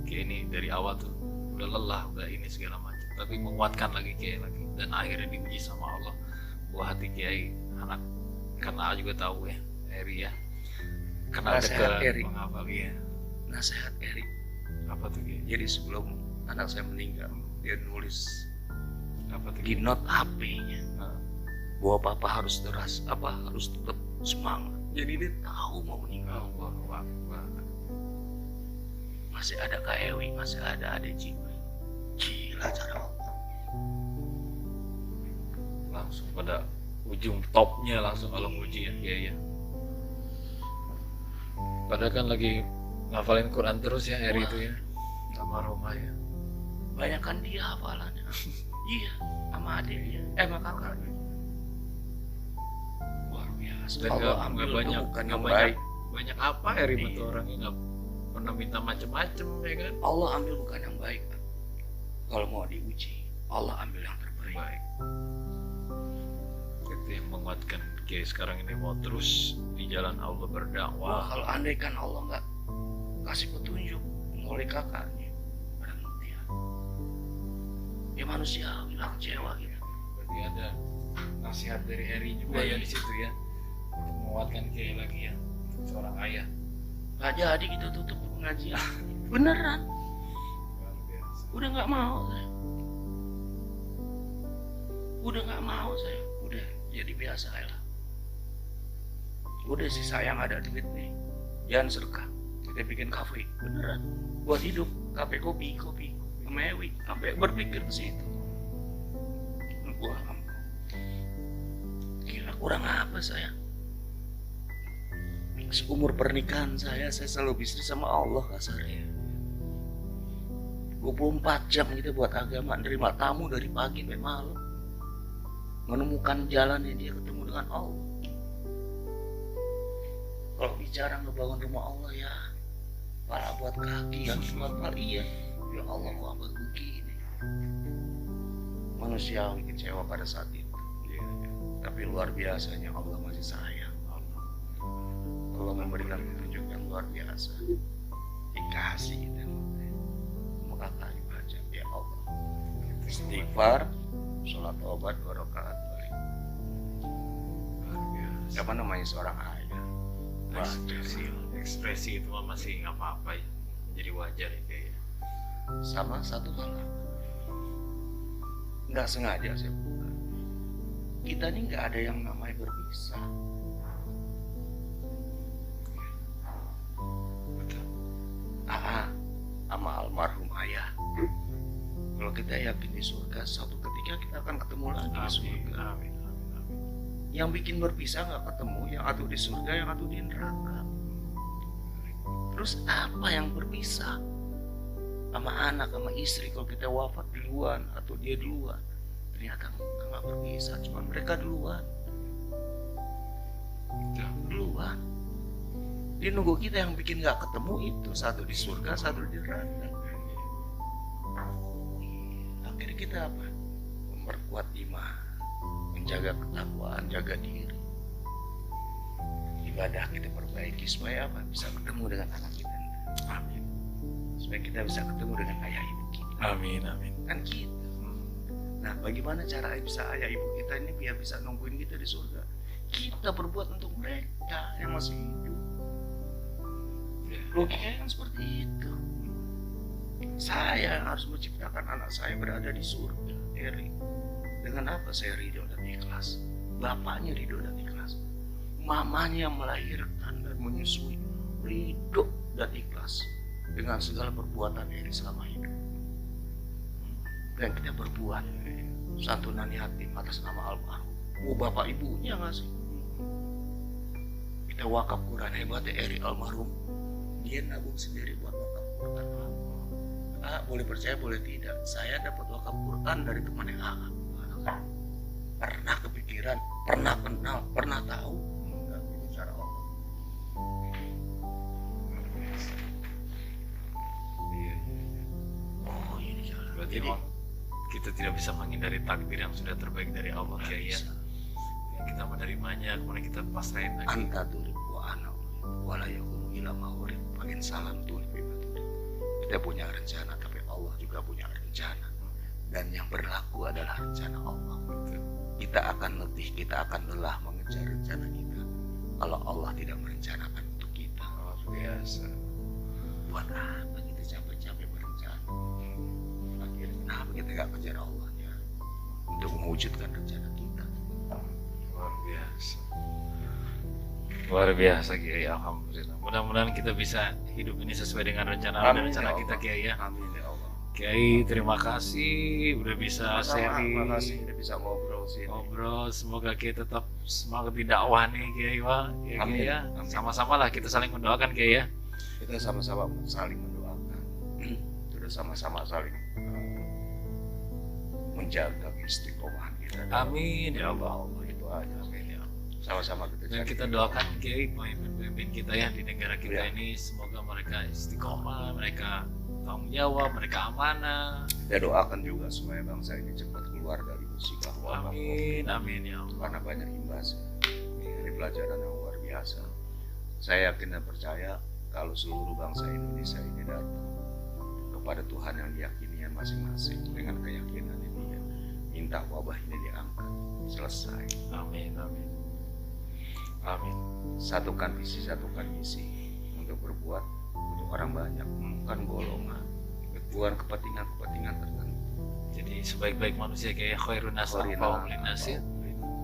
[SPEAKER 4] Kiai ini dari awal tuh udah lelah, udah ini segala macam, tapi menguatkan lagi Kiai lagi, dan akhirnya diuji sama Allah buah hati Kiai anak, karena juga tahu ya Eri ya, karena
[SPEAKER 1] Nasihat
[SPEAKER 4] dekat
[SPEAKER 1] Eri.
[SPEAKER 4] menghafal ya.
[SPEAKER 1] Nasihat Eri.
[SPEAKER 4] Apa tuh Kiai?
[SPEAKER 1] Jadi sebelum anak saya meninggal, dia nulis
[SPEAKER 4] Apa tuh
[SPEAKER 1] di
[SPEAKER 4] Kiai?
[SPEAKER 1] note HP-nya
[SPEAKER 4] Nah,
[SPEAKER 1] bahwa papa harus harus tetap semangat. Jadi dia tahu mau meninggal.
[SPEAKER 4] Allah Akbar.
[SPEAKER 1] Masih ada Kak Ewi, masih ada Ade Jibril. Gila cara Allah.
[SPEAKER 4] Langsung pada ujung topnya langsung Allah uji ya Kiai ya. Padahal kan lagi ngafalin Quran terus ya Eri itu ya, sama Roma ya.
[SPEAKER 1] Banyak kan dia hafalannya. Iya, sama adiknya, sama kakaknya. Luar biasa.
[SPEAKER 4] Dan
[SPEAKER 1] Allah
[SPEAKER 4] nggak
[SPEAKER 1] ambil
[SPEAKER 4] banyak,
[SPEAKER 1] itu bukan
[SPEAKER 4] nggak
[SPEAKER 1] yang
[SPEAKER 4] banyak,
[SPEAKER 1] baik.
[SPEAKER 4] banyak apa Eri
[SPEAKER 1] Iya.
[SPEAKER 4] itu orangnya, nggak pernah minta macem-macem ya kan.
[SPEAKER 1] Allah ambil bukan yang baik. Kalau mau diuji, Allah ambil yang terbaik.
[SPEAKER 4] Baik. Itu yang menguatkan Kiai sekarang ini mau terus di jalan Allah
[SPEAKER 1] Wah,
[SPEAKER 4] berdakwah.
[SPEAKER 1] kalau andai kan Allah nggak kasih petunjuk oleh kakaknya, berhenti ya. Ya manusia bilang kecewa gitu.
[SPEAKER 4] Berarti ada nasihat dari Eri juga ya di situ ya, untuk menguatkan Kiai lagi ya, seorang ayah.
[SPEAKER 1] Nggak jadi kita tutup pengajian. Beneran,
[SPEAKER 4] Luar biasa.
[SPEAKER 1] udah nggak mau saya. Udah nggak mau saya. Udah jadi biasa lah. Udah sih sayang ada duit nih, jangan sedekah. Kita bikin kafe, beneran. Buat hidup, kafe kopi, mewi, sampai berpikir ke situ. Gua nggak mau. Gila kurang apa saya? Seumur pernikahan saya selalu bisnis sama Allah kasarnya. 24 jam gitu buat agama, nerima tamu dari pagi sampai malam. Menemukan jalannya dia ketemu dengan Allah. Kalau bicara ngebangun rumah Allah ya
[SPEAKER 3] pala buat kaki, harus buat pala. Iya, ya Allah kok abang begini. Manusia kecewa pada saat itu.
[SPEAKER 1] Iya, iya.
[SPEAKER 3] Tapi luar biasanya Allah masih sayang. Allah memberikan petunjuk yang luar biasa. Dikasih kita. Maka kali baca, ya Allah. Istighfar, sholat taubat 2 rakaat balik.
[SPEAKER 4] Luar biasa.
[SPEAKER 3] Siapa namanya seorang ayah?
[SPEAKER 4] Ekspresi itu mah masih nggak apa-apa ya, jadi wajar ya kayaknya.
[SPEAKER 3] Sama satu hal, nggak sengaja saya buka. Kita ini nggak ada yang namanya berpisah.
[SPEAKER 4] Betul.
[SPEAKER 3] Sama almarhum ayah. Kalau kita yakin di surga, suatu ketika kita akan ketemu lagi di surga.
[SPEAKER 4] Amin, amin, amin.
[SPEAKER 3] Yang bikin berpisah nggak ketemu, yang satu di surga, yang satu di neraka. Terus apa yang berpisah? Sama anak, sama istri, kalau kita wafat duluan atau dia duluan, ternyata nggak berpisah, cuma mereka duluan. Duluan. Dia nunggu kita, yang bikin nggak ketemu itu satu di surga, satu di neraka. Akhirnya kita apa? Memperkuat iman, menjaga ketakwaan, jaga diri. Ibadah kita perbaiki supaya apa? Bisa ketemu dengan anak kita.
[SPEAKER 4] Amin.
[SPEAKER 3] Supaya kita bisa ketemu dengan ayah ibu kita.
[SPEAKER 4] Amin, amin.
[SPEAKER 3] Kan gitu. Nah, bagaimana cara bisa ayah ibu kita ini biar bisa nungguin kita di surga? Kita berbuat untuk mereka yang masih hidup. Logikanya kan seperti itu. Saya yang harus menciptakan anak saya berada di surga, Eri. Dengan apa saya ridho dan ikhlas? Bapaknya ridho dan ikhlas. Mamanya yang melahirkan dan menyusui, ridho dan ikhlas dengan segala perbuatan Eri selama hidup. Dan kita berbuat santunan yatim atas nama almarhum. Bapak ibunya nggak sih? Kita wakaf Quran, hebatnya Eri almarhum. Dia nabung sendiri buat wakaf Quran. Boleh percaya boleh tidak, saya dapat wakaf Quran dari temannya pernah kepikiran, pernah kenal, pernah tahu. Enggak, itu cara Allah.
[SPEAKER 4] Iya.
[SPEAKER 3] Oh, ini cara.
[SPEAKER 4] Berarti
[SPEAKER 3] Jadi
[SPEAKER 4] emang kita tidak bisa menghindari takdir yang sudah terbaik dari Allah ya. Yang kita menerimanya, kemudian kita pasrahin lagi.
[SPEAKER 3] anta turib wa ana wala yakunu ila ma urid. Makin salam turib bima turib. Kita punya rencana, tapi Allah juga punya rencana. Dan yang berlaku adalah rencana Allah. Kita akan letih, kita akan lelah mengejar rencana kita kalau Allah tidak merencanakan untuk kita.
[SPEAKER 4] Luar biasa.
[SPEAKER 3] Buat apa kita capek-capek berencana? Akhirnya kenapa kita gak kejar Allahnya untuk mewujudkan rencana kita?
[SPEAKER 4] Luar biasa. Luar biasa Kiai, alhamdulillah. Mudah-mudahan kita bisa hidup ini sesuai dengan rencana Allah dan rencana kita Kiai ya.
[SPEAKER 3] Amin ya Allah.
[SPEAKER 4] Kiai, terima kasih udah bisa sharing,
[SPEAKER 3] Terima kasih udah bisa ngobrol sini.
[SPEAKER 4] ngobrol. Semoga kita tetap semangat di dakwah nih Kiai Wah. Ya,
[SPEAKER 3] Amin.
[SPEAKER 4] Kiai ya.
[SPEAKER 3] Amin.
[SPEAKER 4] Sama-sama lah kita saling mendoakan Kiai ya.
[SPEAKER 3] Kita sama-sama saling mendoakan. Terus sama-sama saling menjaga istiqomahan kita.
[SPEAKER 4] Amin ya Allah.
[SPEAKER 3] Allah itu aja.
[SPEAKER 4] Amin ya Allah.
[SPEAKER 3] Sama-sama kita
[SPEAKER 4] Dan
[SPEAKER 3] cari.
[SPEAKER 4] kita doakan Kiai pemimpin kita ya di negara kita
[SPEAKER 3] Ya.
[SPEAKER 4] ini, semoga mereka istiqomah, mereka tanggung jawab, mereka amanah.
[SPEAKER 3] Kita doakan juga supaya bangsa ini cepat keluar dari musibah wabah.
[SPEAKER 4] Amin, amin ya Allah.
[SPEAKER 3] Karena banyak imbas. Ini pelajaran yang luar biasa. Saya yakin dan percaya kalau seluruh bangsa Indonesia ini datang kepada Tuhan yang diyakininya masing-masing dengan keyakinan ini, minta wabah ini diangkat, selesai.
[SPEAKER 4] Amin, amin. Amin.
[SPEAKER 3] Satukan visi, satukan misi untuk berbuat untuk orang banyak, bukan golongan, bukan kepentingan-kepentingan tertentu.
[SPEAKER 4] Jadi sebaik-baik manusia kayak khairun nas anfa'uhum linnas ya.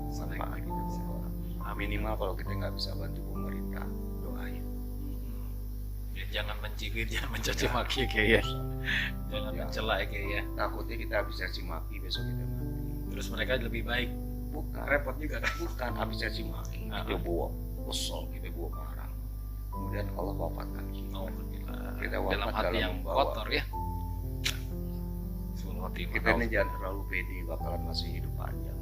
[SPEAKER 3] Manfaat kita semua. Minimal kalau kita nggak bisa bantu pemerintah, doain.
[SPEAKER 4] Ya, jangan mencibir, jangan mencaci maki ya kayak ya. Jangan
[SPEAKER 3] Ya.
[SPEAKER 4] mencela ya kayak ya.
[SPEAKER 3] Takutnya kita habis caci maki, besok kita mati.
[SPEAKER 4] Terus mereka lebih baik.
[SPEAKER 3] Bukan,
[SPEAKER 4] Repot juga kan.
[SPEAKER 3] bukan habis caci maki, kita bawa kesel, kita bawa marah. Kemudian Allah wafatkan kita.
[SPEAKER 4] Oh,
[SPEAKER 3] Kita
[SPEAKER 4] dalam
[SPEAKER 3] wafat
[SPEAKER 4] hati
[SPEAKER 3] dalam
[SPEAKER 4] yang
[SPEAKER 3] membawa.
[SPEAKER 4] kotor ya. Suul khotimah.
[SPEAKER 3] Kita ini jangan terlalu pede bakalan masih hidup panjang.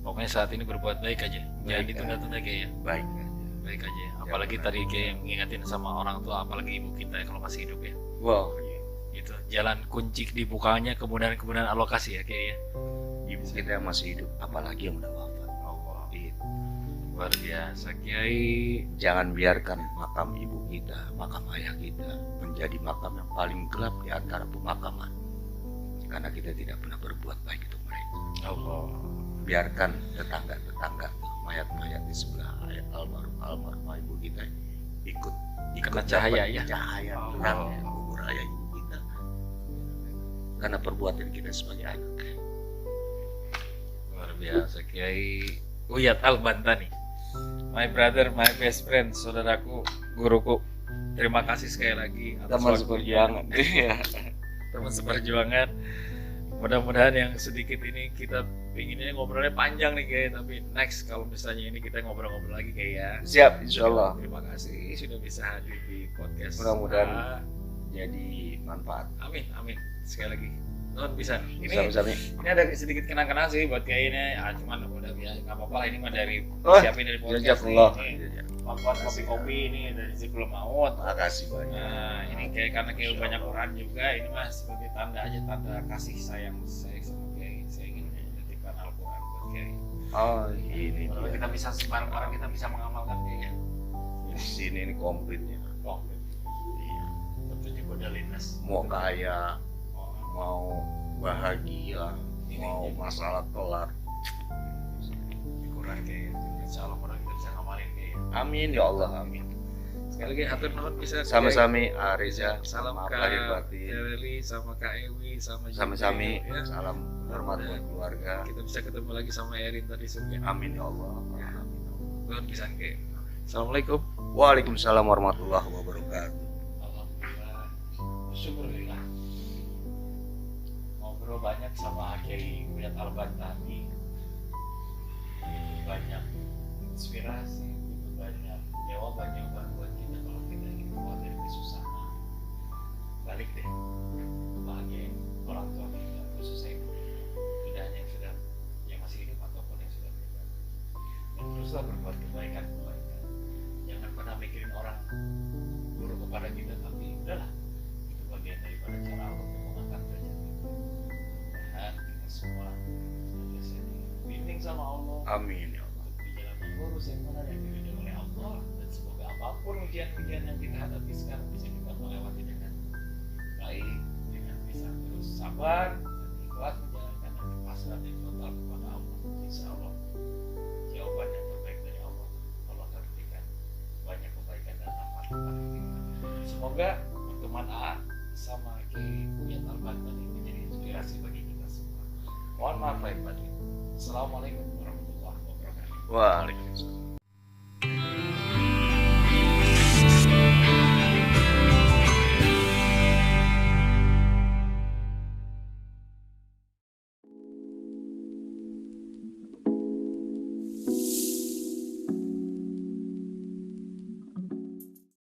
[SPEAKER 4] Pokoknya saat ini berbuat baik aja. Jangan
[SPEAKER 3] Baik,
[SPEAKER 4] ditunda-tunda kayak ya.
[SPEAKER 3] Baik aja.
[SPEAKER 4] Baik aja. Apalagi
[SPEAKER 1] benar.
[SPEAKER 4] tadi kayak ngingetin sama orang tua, apalagi ibu kita ya kalau masih hidup ya.
[SPEAKER 1] Wow,
[SPEAKER 4] Gitu. Jalan kunci dibukanya kemudahan-kemudahan alokasi ya kayak ya.
[SPEAKER 1] ibu kita yang masih hidup, apalagi yang udah wafat.
[SPEAKER 4] Allah.
[SPEAKER 1] Itu.
[SPEAKER 4] Luar biasa Kiai.
[SPEAKER 1] Jangan biarkan makam ibu kita, makam ayah kita menjadi makam yang paling gelap di antara pemakaman. Karena kita tidak pernah berbuat baik untuk mereka.
[SPEAKER 4] Allah.
[SPEAKER 1] Biarkan tetangga-tetangga mayat-mayat di sebelah ayat almarhum ibu kita ikut
[SPEAKER 4] Kena cahaya
[SPEAKER 1] dapat
[SPEAKER 4] ya?
[SPEAKER 1] cahaya
[SPEAKER 4] Allah.
[SPEAKER 1] terang kubur ayah ibu kita karena perbuatan kita sebagai anak.
[SPEAKER 4] Luar biasa Kiai Uyat Al-Bantani. My brother, my best friend, saudaraku, guruku. Terima kasih sekali lagi atas
[SPEAKER 1] Teman
[SPEAKER 4] waktunya.
[SPEAKER 1] seperjuangan.
[SPEAKER 4] Teman seperjuangan. Mudah-mudahan yang sedikit ini kita pinginnya ngobrolnya panjang nih Kiai, tapi next kalau misalnya ini kita ngobrol-ngobrol lagi Kiai ya.
[SPEAKER 1] Siap, insyaallah.
[SPEAKER 4] Terima kasih sudah bisa hadir di podcast.
[SPEAKER 1] Mudah-mudahan
[SPEAKER 4] Ah,
[SPEAKER 1] jadi manfaat.
[SPEAKER 4] amin, amin. Sekali lagi. Non bisa. Ini
[SPEAKER 1] Sami-sami.
[SPEAKER 4] ini ada sedikit kenang-kenang sih buat Kiai ini. Cuman udah biasa nggak apa-apa lah, ini mah dari
[SPEAKER 1] Oh,
[SPEAKER 4] siapin dari podcast
[SPEAKER 1] Jazakallah.
[SPEAKER 4] nih. Buat kopi-kopi ini dari sebelum maut.
[SPEAKER 1] Makasih banyak.
[SPEAKER 4] Nah, ini kayak karena kayak banyak orang juga, ini mah sebagai tanda aja, tanda kasih sayang saya sama Kiai. Saya ingin menitipkan Al-Quran buat Kiai.
[SPEAKER 1] Oh, ini
[SPEAKER 4] Kalau
[SPEAKER 1] dia.
[SPEAKER 4] kita bisa bareng-bareng kita bisa mengamalkan Kiai.
[SPEAKER 1] Di sini ini komplitnya.
[SPEAKER 4] Oh,
[SPEAKER 1] Iya.
[SPEAKER 4] tentu juga udah lintas.
[SPEAKER 1] Mau kaya,
[SPEAKER 4] Oh,
[SPEAKER 1] mau bahagia, mau masalah kelar.
[SPEAKER 4] Quran Kiai. Insya Allah Quran kita bisa ngamalin Kiai.
[SPEAKER 1] Amin ya Allah, amin.
[SPEAKER 4] Sekali lagi hatur nuhun bisa
[SPEAKER 1] Sama-sami Reza,
[SPEAKER 4] salam
[SPEAKER 1] maaf
[SPEAKER 4] Kak
[SPEAKER 1] lahir batin.
[SPEAKER 4] Tereli sama Kak Ewi sama
[SPEAKER 1] Sami-sami,
[SPEAKER 4] Jibril, ya.
[SPEAKER 1] salam hormat buat keluarga.
[SPEAKER 4] Kita bisa ketemu lagi sama Erin tadi sore.
[SPEAKER 1] Amin ya Allah.
[SPEAKER 4] Tuhan bisa Kiai. Assalamualaikum.
[SPEAKER 1] Waalaikumsalam warahmatullahi wabarakatuh.
[SPEAKER 4] Alhamdulillah. Syukurillah. Ngobrol banyak sama Kiai Uyat Al-Bantani. Banyak inspirasi, itu banyak jawaban-jawaban buat kita kalau kita ingin keluar dari kesusahan. Balik deh, bahagiain orang tua kita, khususnya ibu. Tidak hanya yang sudah yang masih hidup ataupun yang sudah meninggal. Dan teruslah berbuat kebaikan. Jangan pernah mikirin orang buruk kepada kita, tapi udahlah, itu bagian daripada cara Allah untuk mengangkat derajat kita. Mudah-mudahan kita semua senantiasa dibimbing sama Allah.
[SPEAKER 1] Amin ya Allah.
[SPEAKER 4] Untuk di jalan yang lurus yang benar yang diridhoi oleh Allah, dan semoga apapun ujian-ujian yang kita hadapi sekarang bisa kita melewati dengan baik, dengan bisa terus sabar dan ikhlas menjalankan dan pasrah dan total kepada Allah. Insya Allah jawaban yang terbaik dari Allah akan berikan banyak kebaikan dan manfaat kepada kita. Semoga pertemuan A sama Kiai Uyat Al-Bantani menjadi inspirasi bagi kita semua. Mohon maaf lahir batin. Assalamualaikum warahmatullahi wabarakatuh.
[SPEAKER 1] Waalaikumsalam.